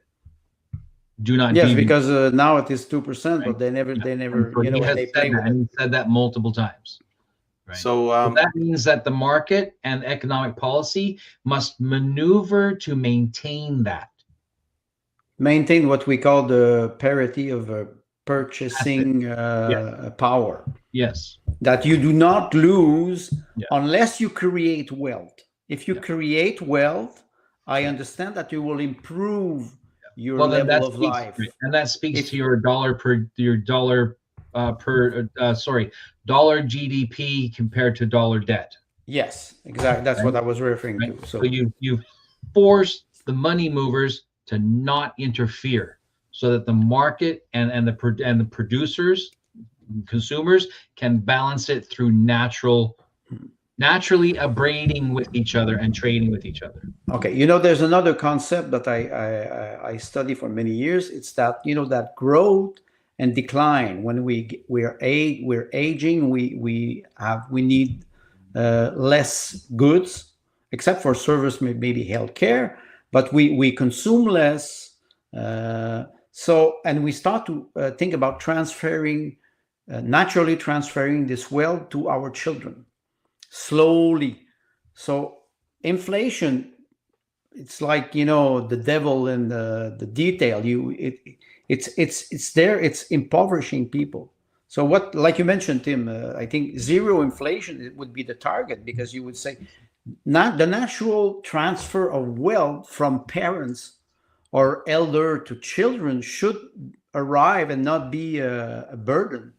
Do not. Yes, because now it is 2%, right? But they never. He said that multiple times. Right. So that means that the market and economic policy must maneuver to maintain that. Maintain what we call the parity of purchasing power. Yes. That you do not lose Yeah. unless you create wealth. If you create wealth, I understand that you will improve your level of life. And that speaks to your dollar GDP compared to dollar debt. Yes, exactly. That's what I was referring to. So you force the money movers to not interfere, so that the market and the producers, consumers, can balance it through naturally abrading with each other and trading with each other. Okay, there's another concept that I study for many years. It's that that growth and decline. When we're aging, we need less goods, except for service, maybe healthcare, but we consume less. And we start to think about naturally transferring this wealth to our children slowly. So inflation, it's like the devil in the detail. It's there. It's impoverishing people. So what, like you mentioned, Tim, I think zero inflation would be the target, because you would say not the natural transfer of wealth from parents or elder to children should arrive and not be a burden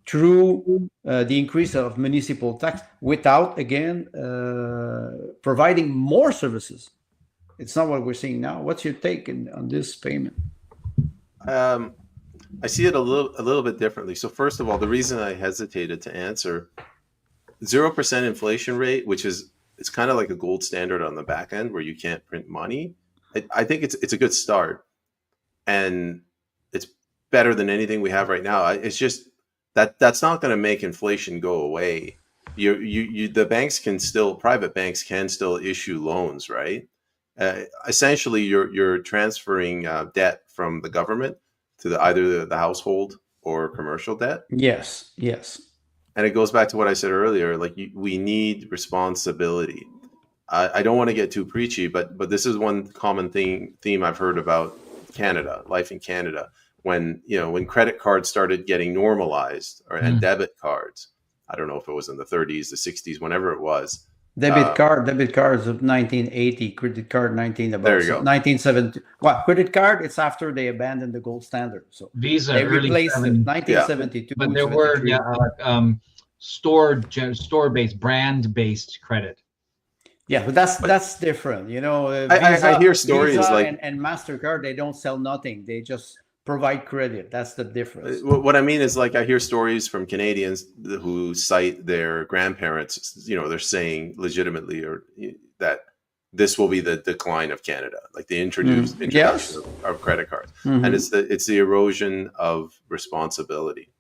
through the increase of municipal tax, without, again, providing more services. It's not what we're seeing now. What's your take on this, Peyman? I see it a little bit differently. So first of all, the reason I hesitated to answer 0% inflation rate, which it's kind of like a gold standard on the back end where you can't print money. I think it's a good start, and it's better than anything we have right now. It's just that's not going to make inflation go away. The banks private banks can still issue loans, right? Essentially, you're transferring debt from the government to either the household or commercial debt. Yes. And it goes back to what I said earlier. Like we need responsibility. I don't want to get too preachy, but this is one common theme I've heard about Canada, life in Canada. When credit cards started getting normalized, and debit cards, I don't know if it was in the 30s, the 60s, whenever it was. Debit cards of 1980, credit card 1970. Well, credit card, it's after they abandoned the gold standard. So Visa they replaced it 1972. But there were store-based, brand-based credit. Yeah, but that's different. Visa, I hear stories Visa and MasterCard, they don't sell nothing. They just provide credit. That's the difference. What I mean is, like, I hear stories from Canadians who cite their grandparents. They're saying legitimately that this will be the decline of Canada, like the introduction of credit cards, and it's the erosion of responsibility.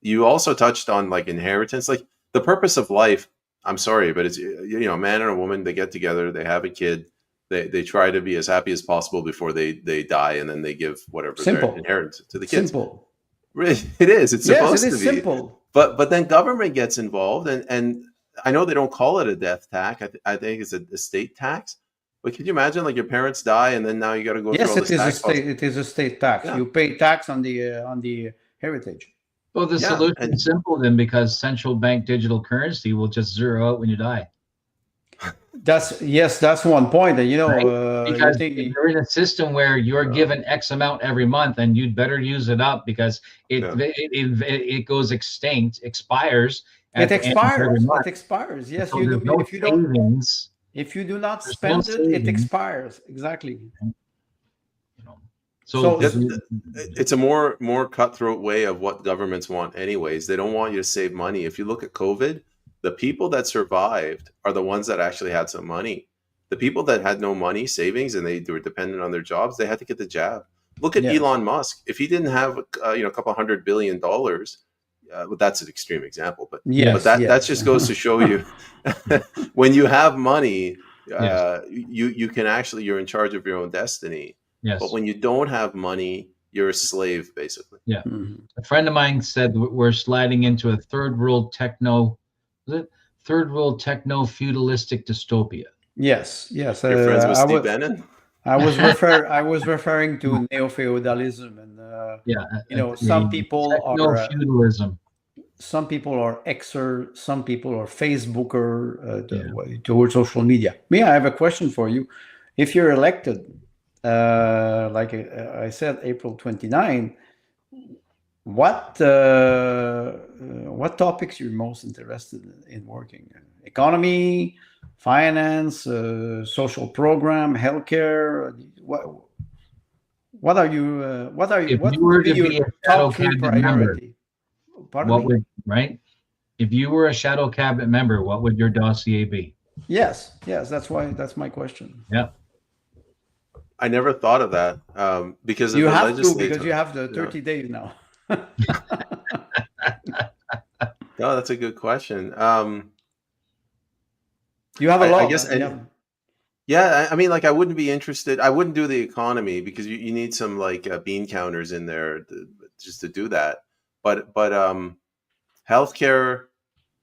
You also touched on like inheritance, like the purpose of life. I'm sorry, but it's a man and a woman, they get together, they have a kid. They try to be as happy as possible before they die, and then they give whatever their inheritance to the kids. Simple. It is. It's supposed to be simple. But then government gets involved, and I know they don't call it a death tax. I think it's a estate tax. But could you imagine, like, your parents die, and then now you got to go through all this tax? Yes, it is a state tax. Yeah. You pay tax on the heritage. Well, the solution is simple then, because central bank digital currency will just zero out when you die. That's one point. And because you're in a system where you're given X amount every month, and you'd better use it up, because it goes extinct, expires. It expires. Yes, so if you do not spend it expires. Exactly. So it's a more cutthroat way of what governments want anyways. They don't want you to save money. If you look at COVID, the people that survived are the ones that actually had some money. The people that had no money, savings, and they were dependent on their jobs, they had to get the jab. Look at Elon Musk. If he didn't have a couple $100 billion, well, that's an extreme example, but that just goes to show you when you have money, you can actually, you're in charge of your own destiny. Yes. But when you don't have money, you're a slave, basically. Yeah. Mhm. A friend of mine said we're sliding into a third world techno feudalistic dystopia. Yes. You're friends with Steve Bannon? I was referring to neo-feudalism, and Yeah, some the people techno are feudalism. some people are Xer, some people are Facebooker Yeah. towards social media. Me, I have a question for you. If you're elected, like I said, April 29, what topics you're most interested in working? Economy, finance, social program, healthcare. What are you? If What you would were be to your be a shadow top three cabinet member, priority? Pardon what me? would, right? If you were a shadow cabinet member, what would your dossier be? Yes, that's my question. Yeah. I never thought of that because of You the have to, because legislature. you have the Yeah. 30 days now. No, that's a good question. You have a lot. I guess, I mean, like, I wouldn't be interested. I wouldn't do the economy because you need some like bean counters in there just to do that. But healthcare,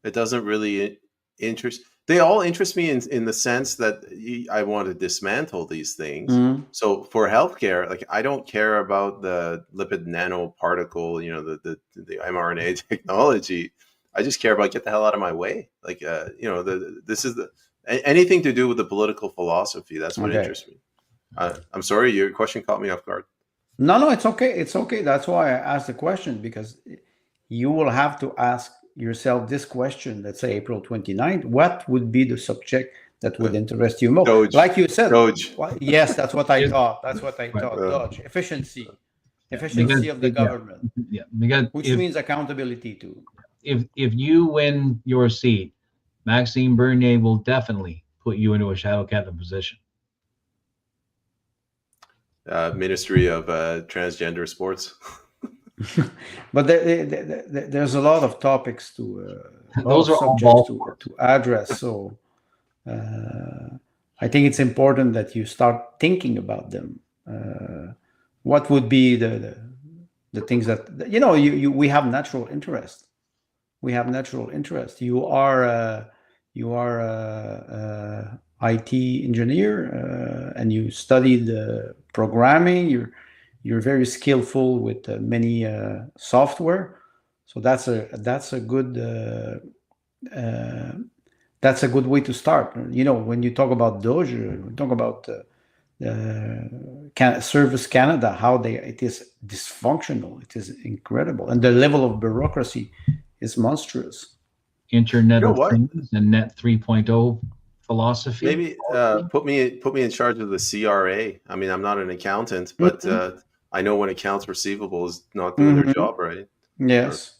it doesn't really interest. They all interest me in the sense that I want to dismantle these things. Mhm. So for healthcare, like, I don't care about the lipid nanoparticle, the mRNA technology. I just care about get the hell out of my way. Like, this is anything to do with the political philosophy. That's what Okay. interests me. I'm sorry, your question caught me off guard. No, it's okay. It's okay. That's why I asked the question, because you will have to ask yourself this question, let's say April 29th, what would be the subject that would interest you most? Doge. Like you said, Doge. yes, that's what I Yeah. thought. That's what I thought. Uh, Doge, efficiency Because, of the government, because which means accountability too. if you win your seat, Maxime Bernier will definitely put you into a shadow cabinet position. Ministry of Transgender Sports. But there's a lot of topics to Those are all subjects to address. So I think it's important that you start thinking about them. What would be the things that we have natural interest. We have natural interest. You are a IT engineer and you studied programming. You're very skillful with many software. So that's a good way to start. When you talk about Doge, we talk about Service Canada, how it is dysfunctional. It is incredible, and the level of bureaucracy is monstrous. Internet You know of what? Things and Net 3.0 philosophy. Maybe put me in charge of the CRA. I mean, I'm not an accountant, but I know when accounts receivable is not doing their job right. Yes,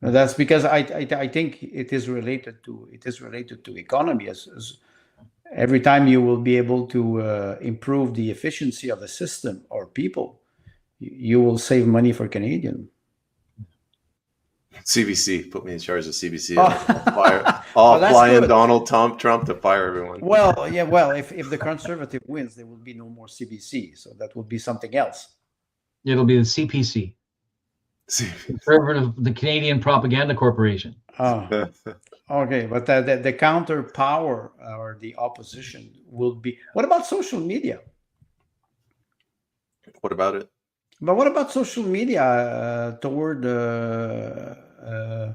that's because I think it is related to economy. As every time you will be able to improve the efficiency of the system or people, you will save money for Canadian. CBC, put me in charge of CBC. Oh. I'll that's fly in good. Donald Trump to fire everyone. Well, yeah. Well, if the Conservative wins, there will be no more CBC, so that would be something else. It'll be the CPC, the Canadian Propaganda Corporation. Oh. Okay, but the counter power or the opposition will be. What about social media? What about it? But what about social media toward, I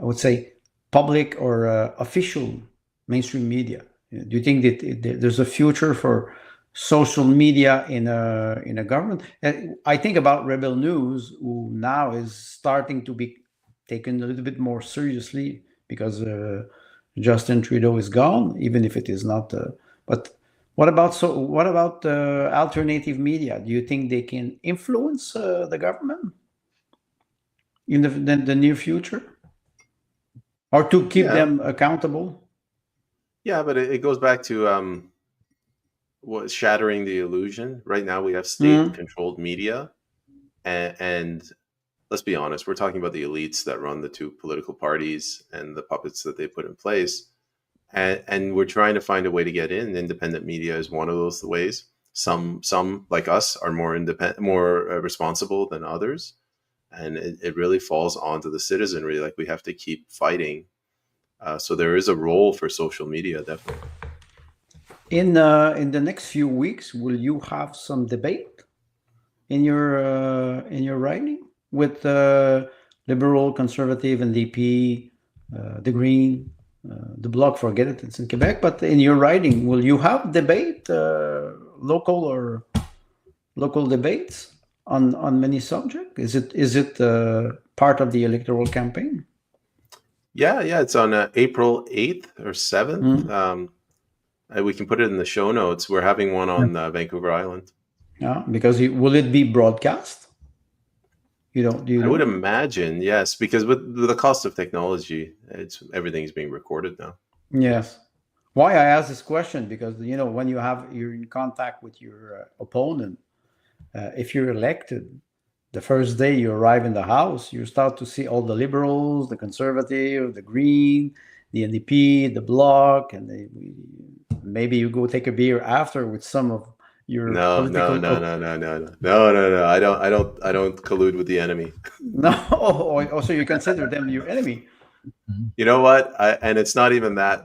would say, public or official mainstream media? Do you think that there's a future for social media in a government? I think about Rebel News, who now is starting to be taken a little bit more seriously because Justin Trudeau is gone, even if it is not. But what about alternative media? Do you think they can influence the government in the near future, or to keep them accountable? Yeah, but it goes back to shattering the illusion. Right now, we have state-controlled media, and let's be honest, we're talking about the elites that run the two political parties and the puppets that they put in place. And we're trying to find a way to get in. Independent media is one of those ways. Some like us are more independent, more responsible than others, and it really falls onto the citizenry. Like we have to keep fighting. So there is a role for social media, definitely. In the next few weeks, will you have some debate in your writing with Liberal, Conservative, NDP, the Green, the Bloc? Forget it; it's in Quebec. But in your writing, will you have debate, local debates on many subjects? Is it part of the electoral campaign? Yeah, it's on April 8th or 7th. We can put it in the show notes. We're having one on Vancouver Island. Yeah, because will it be broadcast? Do you know? I would imagine, yes, because with the cost of technology, everything's being recorded now. Yes. Why I ask this question, because when you're in contact with your opponent, if you're elected, the first day you arrive in the house, you start to see all the Liberals, the Conservative, the Green, the NDP, the Bloc, and maybe you go take a beer after with some of your political. No. I don't collude with the enemy. No, so you consider them your enemy. You know what? And it's not even that.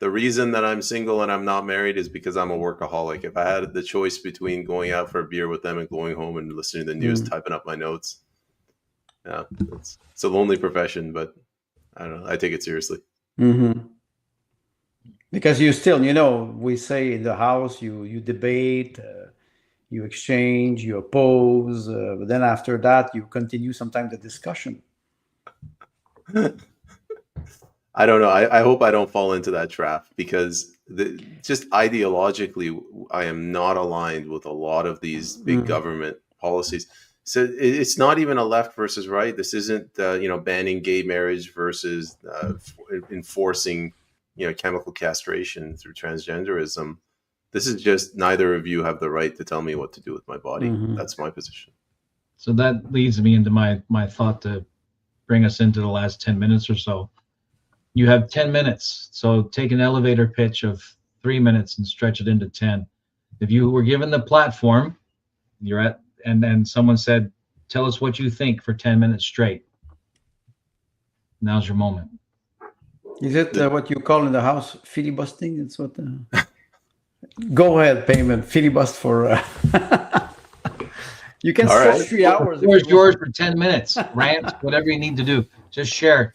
The reason that I'm single and I'm not married is because I'm a workaholic. If I had the choice between going out for a beer with them and going home and listening to the news, typing up my notes, yeah, it's a lonely profession, but I don't know. I take it seriously. Mm-hmm. Because you still, we say in the house, you debate, you exchange, you oppose, but then after that, you continue sometimes the discussion. I don't know. I hope I don't fall into that trap, because just ideologically, I am not aligned with a lot of these big government policies. So it's not even a left versus right. This isn't banning gay marriage versus enforcing chemical castration through transgenderism. This is just, neither of you have the right to tell me what to do with my body. That's my position. So that leads me into my thought to bring us into the last 10 minutes or so. You have 10 minutes, so take an elevator pitch of 3 minutes and stretch it into 10. If you were given the platform, and then someone said, tell us what you think for 10 minutes straight. Now's your moment. Is it what you call in the house filibustering? It's what. Go ahead, Peyman. Filibust for. You can stretch 3 hours. It's yours for 10 minutes. Rant, whatever you need to do. Just share.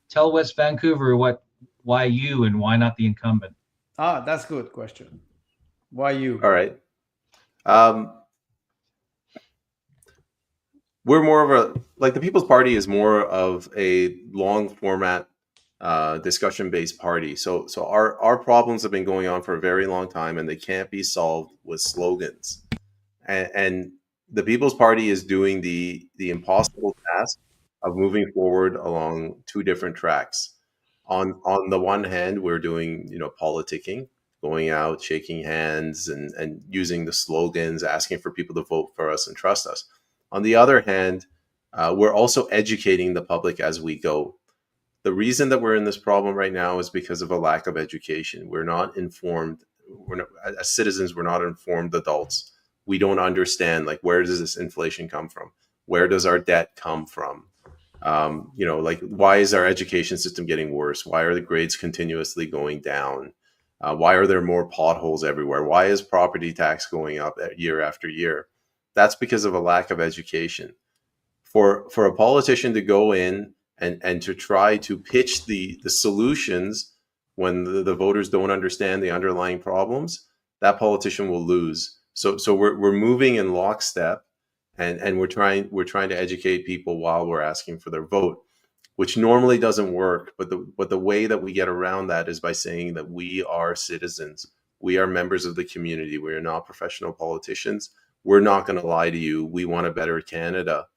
Tell West Vancouver why you and why not the incumbent. That's a good question. Why you? All right. We're more of the People's Party is more of a long format discussion-based party. So our problems have been going on for a very long time, and they can't be solved with slogans. And the People's Party is doing the impossible task of moving forward along two different tracks. On the one hand, we're doing politicking, going out, shaking hands, and using the slogans, asking for people to vote for us and trust us. On the other hand, we're also educating the public as we go. The reason that we're in this problem right now is because of a lack of education. We're not informed. As citizens, we're not informed adults. We don't understand, where does this inflation come from? Where does our debt come from? Why is our education system getting worse? Why are the grades continuously going down? Why are there more potholes everywhere? Why is property tax going up year after year? That's because of a lack of education. For a politician to go in and to try to pitch the solutions when the voters don't understand the underlying problems, that politician will lose. So we're moving in lockstep, and we're trying to educate people while we're asking for their vote, which normally doesn't work. But the way that we get around that is by saying that we are citizens. We are members of the community. We are not professional politicians. We're not going to lie to you. We want a better Canada.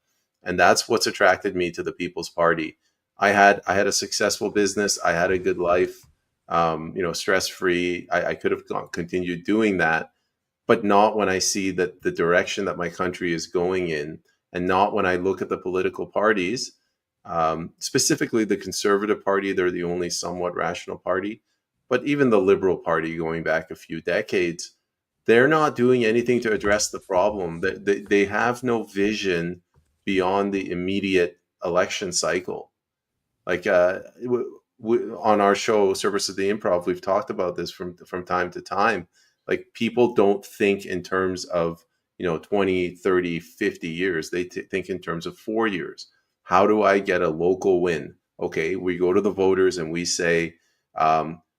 And that's what's attracted me to the People's Party. I had a successful business. I had a good life, stress-free. I could have continued doing that, but not when I see that the direction that my country is going in, and not when I look at the political parties, specifically the Conservative Party. They're the only somewhat rational party, but even the Liberal Party, going back a few decades, they're not doing anything to address the problem. They have no vision beyond the immediate election cycle. Like on our show, Cerberus At The Improv, we've talked about this from time to time. Like, people don't think in terms of 20, 30, 50 years. They think in terms of 4 years. How do I get a local win? Okay, we go to the voters and we say,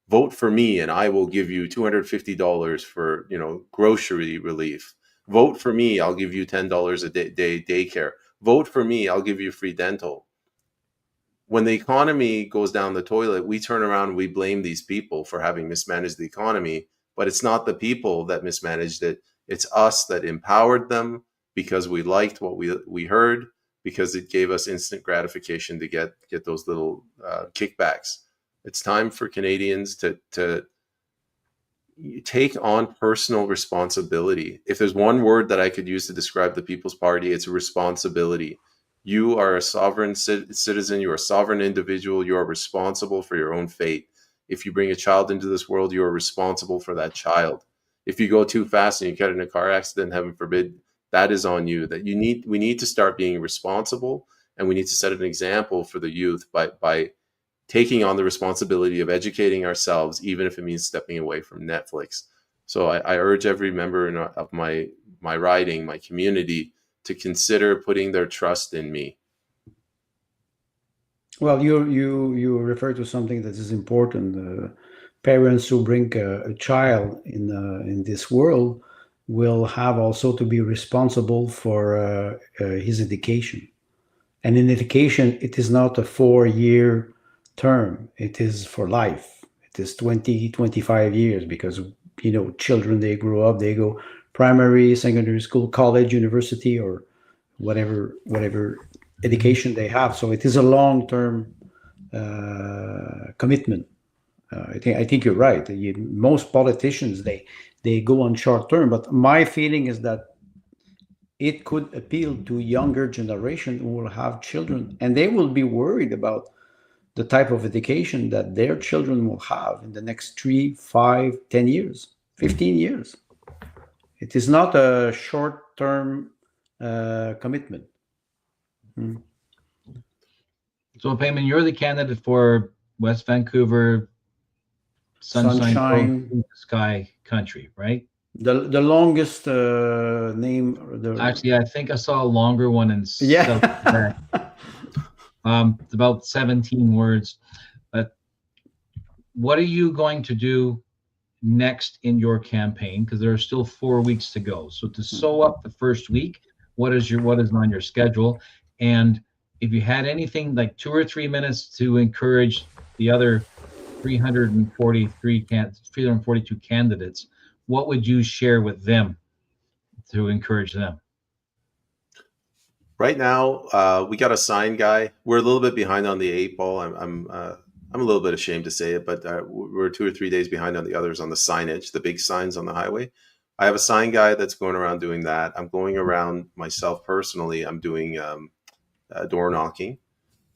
vote for me and I will give you $250 for grocery relief. Vote for me, I'll give you $10 a day daycare. Vote for me, I'll give you free dental. When the economy goes down the toilet, we turn around and we blame these people for having mismanaged the economy, but it's not the people that mismanaged it. It's us that empowered them because we liked what we heard, because it gave us instant gratification to get those little kickbacks. It's time for Canadians to take on personal responsibility. If there's one word that I could use to describe the People's Party, it's responsibility. You are a sovereign citizen. You are a sovereign individual. You are responsible for your own fate. If you bring a child into this world, you are responsible for that child. If you go too fast and you get in a car accident, heaven forbid, that is on you. We need to start being responsible, and we need to set an example for the youth by taking on the responsibility of educating ourselves, even if it means stepping away from Netflix. So I urge every member of my riding, my community, to consider putting their trust in me. Well, you refer to something that is important. Parents who bring a child in this world will have also to be responsible for his education. And in education, it is not a 4-year term. It is for life. It is 20, 25 years, because, children, they grow up, they go primary, secondary school, college, university, or whatever education they have. So it is a long-term commitment. I think you're right. Most politicians, they go on short term, but my feeling is that it could appeal to younger generation who will have children, and they will be worried about the type of education that their children will have in the next 3, 5, 10 years, 15 years. It is not a short-term commitment. So, Peyman, you're the candidate for West Vancouver, Sunshine Sky Country, right? The longest name. Actually, I think I saw a longer one in Yeah. South Quebec. It's about 17 words. But what are you going to do next in your campaign? Because there are still 4 weeks to go. So to sew up the first week, what is on your schedule? And if you had anything like 2 or 3 minutes to encourage the other 342 candidates, what would you share with them to encourage them? Right now, we got a sign guy. We're a little bit behind on the 8 ball. I'm a little bit ashamed to say it, but we're 2 or 3 days behind on the others on the signage, the big signs on the highway. I have a sign guy that's going around doing that. I'm going around myself personally. I'm doing door knocking.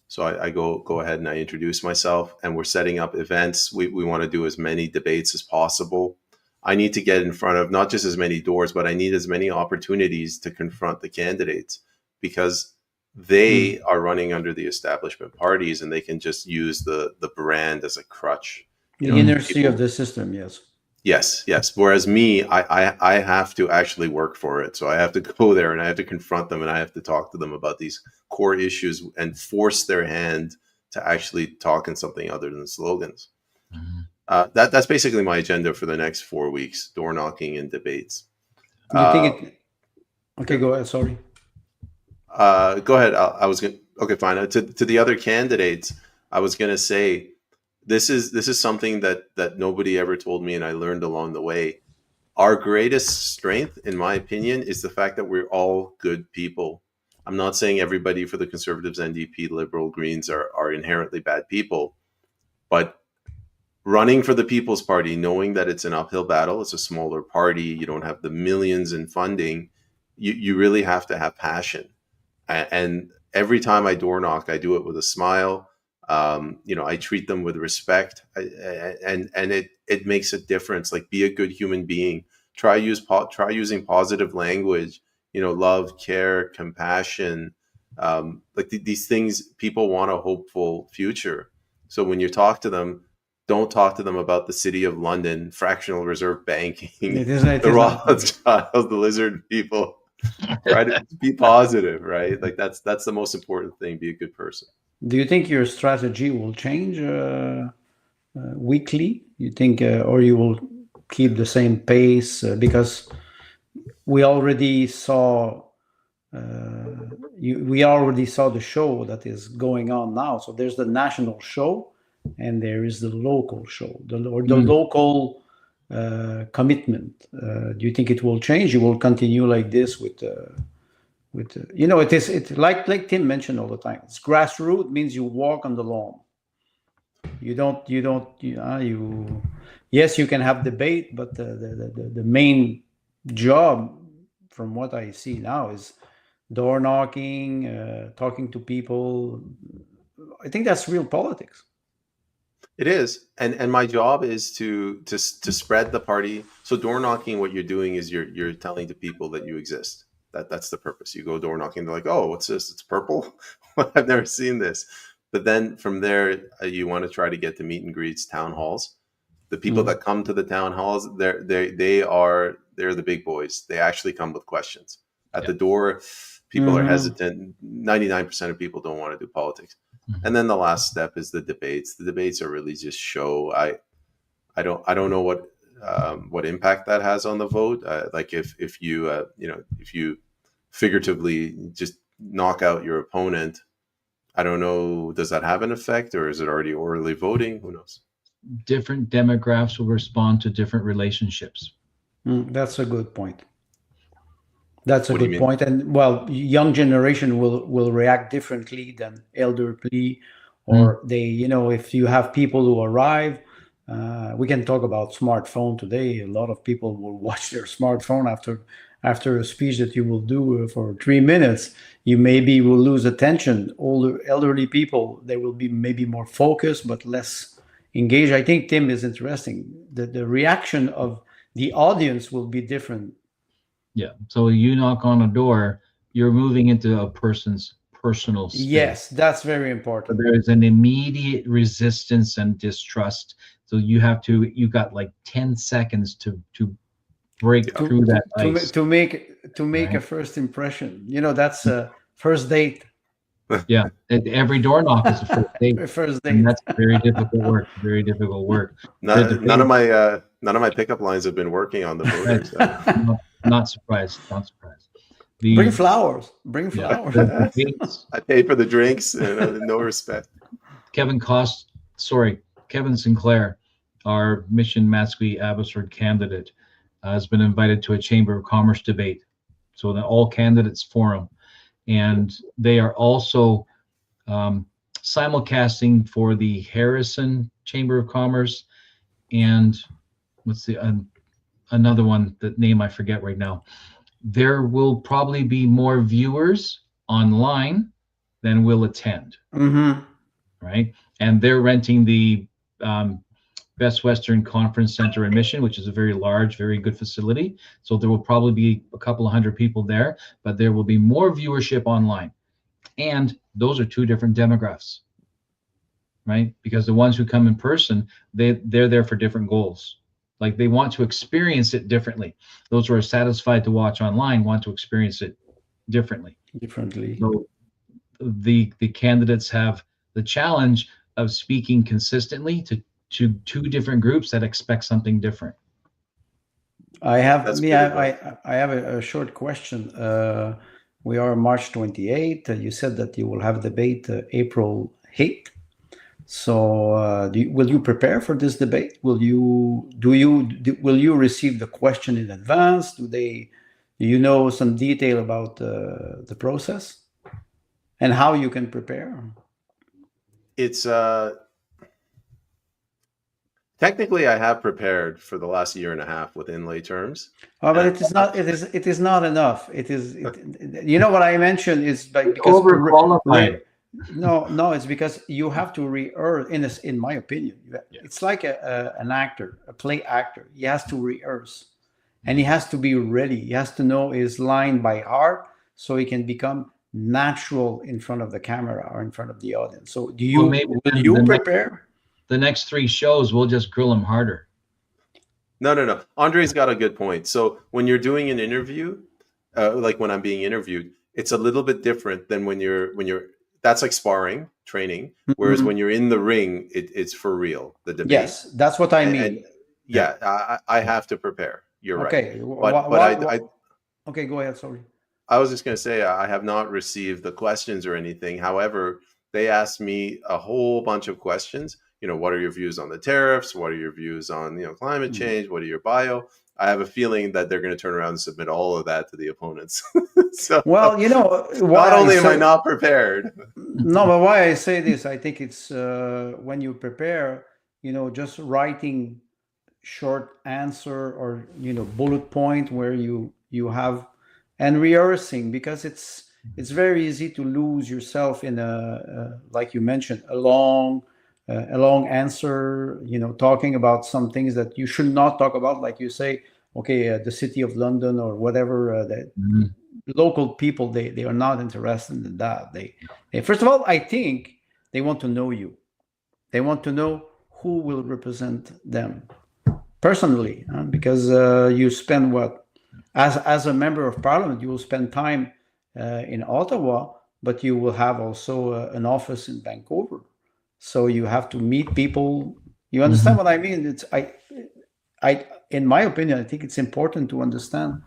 So I go ahead and I introduce myself, and we're setting up events. We want to do as many debates as possible. I need to get in front of not just as many doors, but I need as many opportunities to confront the candidates, because they are running under the establishment parties, and they can just use the brand as a crutch. The inertia of the system, yes. Yes. Whereas me, I have to actually work for it. So I have to go there and I have to confront them and I have to talk to them about these core issues and force their hand to actually talk in something other than slogans. Mm-hmm. That's basically my agenda for the next 4 weeks: door knocking and debates. Okay, go ahead. Sorry. Go ahead. I was going. Okay, fine. To the other candidates, I was going to say, this is something that nobody ever told me, and I learned along the way. Our greatest strength, in my opinion, is the fact that we're all good people. I'm not saying everybody for the Conservatives, NDP, Liberal, Greens are inherently bad people, but running for the People's Party, knowing that it's an uphill battle, it's a smaller party, you don't have the millions in funding, you really have to have passion. And every time I door knock, I do it with a smile. I treat them with respect, and it makes a difference. Like, be a good human being. try using positive language, love, care, compassion, like these things. People want a hopeful future. So when you talk to them, don't talk to them about the City of London, fractional reserve banking, the Rothschilds, the lizard people. Try to be positive, right? Like that's the most important thing. Be a good person. Do you think your strategy will change weekly? You think, or you will keep the same pace? Because we already saw we already saw the show that is going on now. So there's the national show, and there is the local show, the local commitment. Do you think it will change? You will continue like this with it's like Tim mentioned all the time. It's grassroots, means you walk on the lawn. Yes, you can have debate, but the main job, from what I see now, is door knocking, talking to people. I think that's real politics. It is, and my job is to spread the party. So door knocking, what you're doing is you're telling the people that you exist. That's the purpose. You go door knocking, they're like, "Oh, what's this? It's purple. I've never seen this." But then from there, you want to try to get to meet and greets, town halls. The people that come to the town halls, they're the big boys. They actually come with questions. At the door, people are hesitant. 99% of people don't want to do politics. And then the last step is the debates. The debates are really just show. I don't know what impact that has on the vote. Like if you figuratively just knock out your opponent, I don't know, does that have an effect, or is it already orally voting? Who knows? Different demographics will respond to different relationships. That's a good point. That's a good point. And young generation will react differently than elderly, or if you have people who arrive, we can talk about smartphone today. A lot of people will watch their smartphone after a speech that you will do for 3 minutes. You maybe will lose attention. Older elderly people, they will be maybe more focused but less engaged. I think Tim is interesting. The reaction of the audience will be different. Yeah. So you knock on a door, you're moving into a person's personal space. Yes, that's very important. So there is an immediate resistance and distrust. So you got like 10 seconds to break through that ice. To make a first impression. That's a first date. Yeah, every door knock is a first date. First date. And that's very difficult work. Very difficult work. None of my pickup lines have been working on the voters. Not surprised. Not surprised. Bring flowers. I pay for the drinks. No respect. Kevin Sinclair, our Mission Matsqui Abbotsford candidate, has been invited to a Chamber of Commerce debate. So the all candidates forum. And they are also simulcasting for the Harrison Chamber of Commerce, and what's the another one, the name I forget right now. There will probably be more viewers online than will attend. Right? And they're renting the Best Western Conference Center in Mission, which is a very large, very good facility. So there will probably be a couple of hundred people there, but there will be more viewership online. And those are two different demographics, right? Because the ones who come in person, they're there for different goals. Like they want to experience it differently. Those who are satisfied to watch online want to experience it differently. So the candidates have the challenge of speaking consistently to two different groups that expect something different. I have a short question. We are March 28th. You said that you will have a debate April 8th. So will you prepare for this debate? Will you receive the question in advance? Do you know some detail about the process and how you can prepare? It's technically I have prepared for the last year and a half within lay terms. Oh, but it is not. It is not enough. You know what I mentioned is because overqualified. No, it's because you have to rehearse. In my opinion, it's like an actor, a play actor. He has to rehearse, and he has to be ready. He has to know his line by heart so he can become natural in front of the camera or in front of the audience. So Well, maybe will then you prepare? the next 3 shows, we'll just grill him harder. No. Andre's got a good point. So when you're doing an interview, like when I'm being interviewed, it's a little bit different than when you're that's like sparring training. Whereas when you're in the ring, it's for real. The debate. Yes, that's what I mean. I have to prepare. You're right. Okay. Okay, go ahead. Sorry. I was just going to say I have not received the questions or anything. However, they asked me a whole bunch of questions. What are your views on the tariffs? What are your views on climate change? What are your bio? I have a feeling that they're going to turn around and submit all of that to the opponents. So, well, not only am I not prepared. No, but why I say this, I think it's when you prepare, just writing short answer or bullet point where you have, and rehearsing, because it's very easy to lose yourself in like you mentioned, a long answer, talking about some things that you should not talk about, like you say, the city of London or whatever. That local people, they are not interested in that. They first of all, I think they want to know you. They want to know who will represent them personally, because you spend as a member of parliament, you will spend time in Ottawa, but you will have also an office in Vancouver. So you have to meet people. You understand what I mean? It's in my opinion, I think it's important to understand,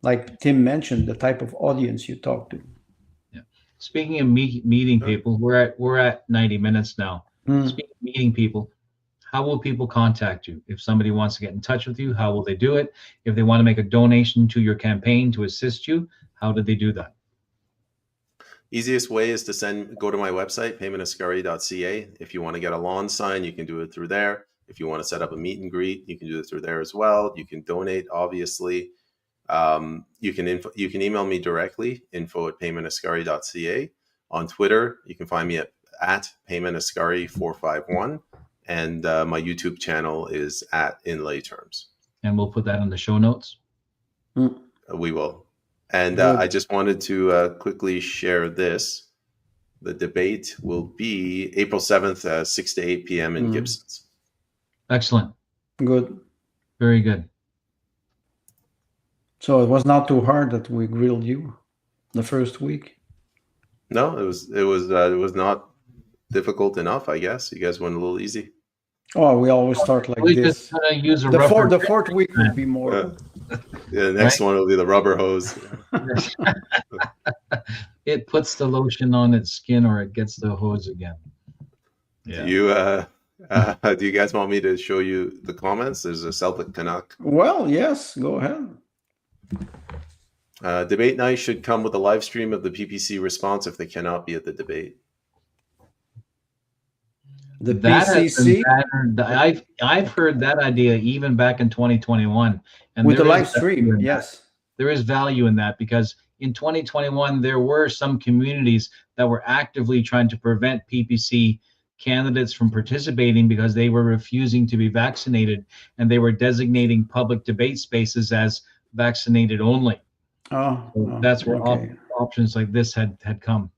like Tim mentioned, the type of audience you talk to. Yeah. Speaking of meeting people, we're at 90 minutes now. Speaking of meeting people, how will people contact you? If somebody wants to get in touch with you, how will they do it? If they want to make a donation to your campaign to assist you, how do they do that? Easiest way is to go to my website, peymanaskari.ca. If you want to get a lawn sign, you can do it through there. If you want to set up a meet and greet, you can do it through there as well. You can donate, obviously. You can email me directly, info@peymanaskari.ca. On Twitter, you can find me at Peyman Askari 451. And my YouTube channel is at Inlay Terms. And we'll put that in the show notes. We will. And I just wanted to quickly share this. The debate will be April 7th, 6 to 8 p.m. in Gibsons. Excellent. Good. Very good. So it was not too hard that we grilled you the first week? No, it was not difficult enough, I guess. You guys went a little easy. Oh, we always start like this. Use a the fourth week would be more. The next one will be the rubber hose. It puts the lotion on its skin, or it gets the hose again. Yeah. Do you guys want me to show you the comments? There's a Celtic Canuck. Well, yes, go ahead. Debate night should come with a live stream of the PPC response if they cannot be at the debate. The PCC. I've heard that idea even back in 2021, and with the live stream. Yes, there is value in that, because in 2021 there were some communities that were actively trying to prevent PPC candidates from participating because they were refusing to be vaccinated, and they were designating public debate spaces as vaccinated only. That's where options like this had come.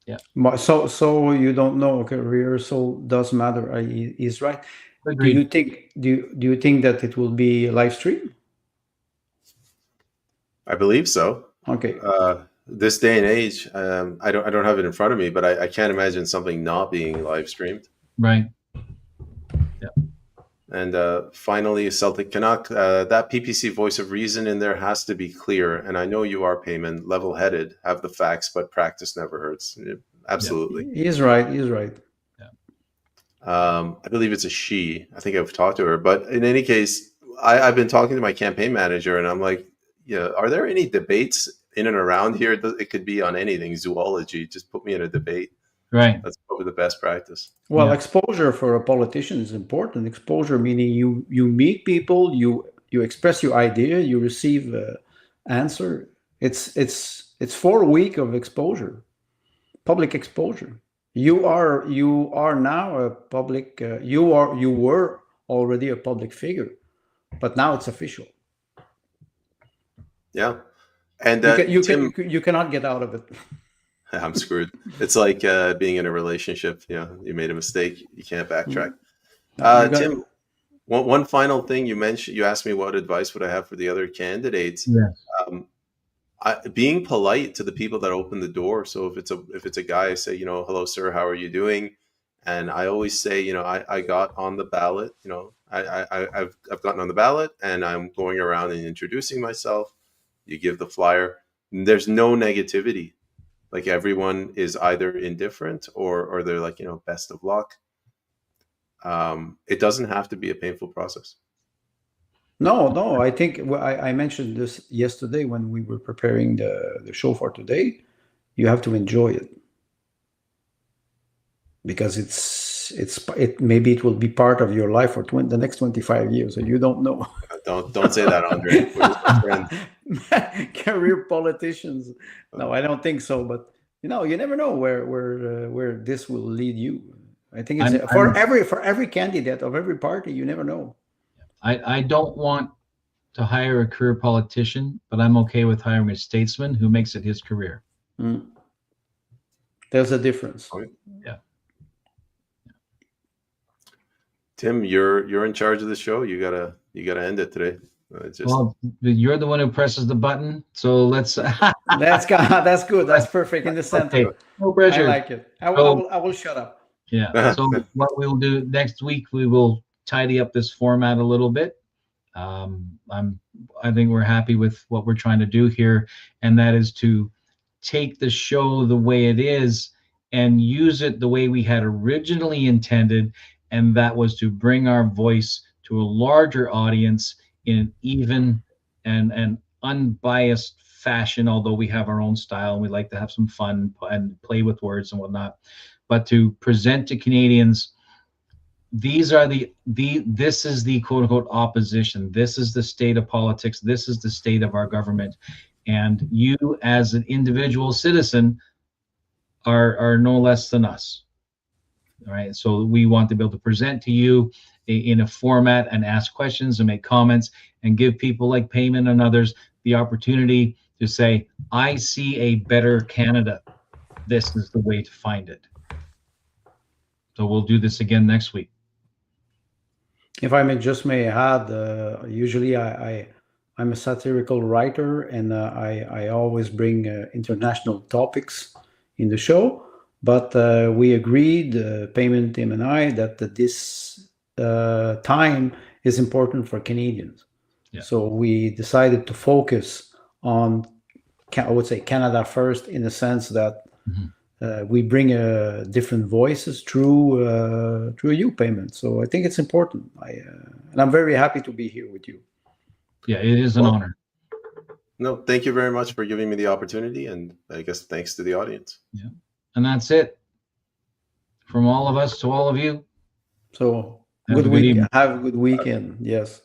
Yeah. So you don't know. Okay, rehearsal does matter. He's right. Agreed. Do you think that it will be live stream? I believe so. Okay. This day and age, I don't have it in front of me, but I can't imagine something not being live streamed. Right. Yeah. And finally, Celtic Canuck, that PPC voice of reason in there has to be clear. And I know you are, Peyman, level-headed, have the facts, but practice never hurts. Absolutely. Yeah. He's right. Yeah. I believe it's a she. I think I've talked to her. But in any case, I've been talking to my campaign manager, and I'm like, are there any debates in and around here? It could be on anything, zoology. Just put me in a debate. Right. That's probably the best practice. Well, exposure for a politician is important. Exposure meaning you meet people, you express your idea, you receive answer. It's 4 weeks of exposure, public exposure. You are now a public. You were already a public figure, but now it's official. Yeah. And You cannot get out of it. I'm screwed. It's like being in a relationship. You made a mistake. You can't backtrack. Tim, one final thing you mentioned. You asked me what advice would I have for the other candidates. Yes. Being polite to the people that open the door. So if it's a guy, I say, hello, sir, how are you doing? And I always say, I got on the ballot. I've gotten on the ballot, and I'm going around and introducing myself. You give the flyer. There's no negativity. Like, everyone is either indifferent or they're like, best of luck. It doesn't have to be a painful process. No. I think I mentioned this yesterday when we were preparing the show for today. You have to enjoy it, because maybe it will be part of your life for the next 25 years, and you don't know. Don't say that, Andre. We're just friends. Career politicians. No, I don't think so. But you never know where this will lead you. I think it's for every candidate of every party. You never know. I don't want to hire a career politician, but I'm okay with hiring a statesman who makes it his career. There's a difference. Yeah. Tim, you're in charge of the show. You gotta end it today. Well, you're the one who presses the button, so let's. That's good. That's perfect in the center. Okay. No pressure. I like it. I will shut up. Yeah. So what we'll do next week, we will tidy up this format a little bit. I think we're happy with what we're trying to do here, and that is to take the show the way it is and use it the way we had originally intended, and that was to bring our voice to a larger audience in an even and unbiased fashion, although we have our own style and we like to have some fun and play with words and whatnot. But to present to Canadians, these are this is the quote unquote opposition. This is the state of politics. This is the state of our government. And you, as an individual citizen, are no less than us. All right. So we want to be able to present to you in a format and ask questions and make comments and give people like Peyman and others the opportunity to say, I see a better Canada. This is the way to find it. So we'll do this again next week. If I may add, usually I'm a satirical writer, and I always bring international topics in the show. But we agreed, Peyman, Tim, and I, that this time is important for Canadians. Yeah. So we decided to focus on, I would say, Canada first, in the sense that we bring different voices through you, Peyman. So I think it's important. And I'm very happy to be here with you. Yeah, it is an honor. No, thank you very much for giving me the opportunity, and I guess thanks to the audience. Yeah, and that's it. From all of us to all of you. So have a good weekend. Yes.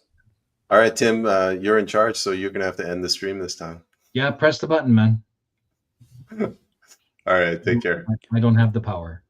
All right, Tim, you're in charge, so you're gonna have to end the stream this time. Yeah, press the button, man. All right, take care. I don't have the power.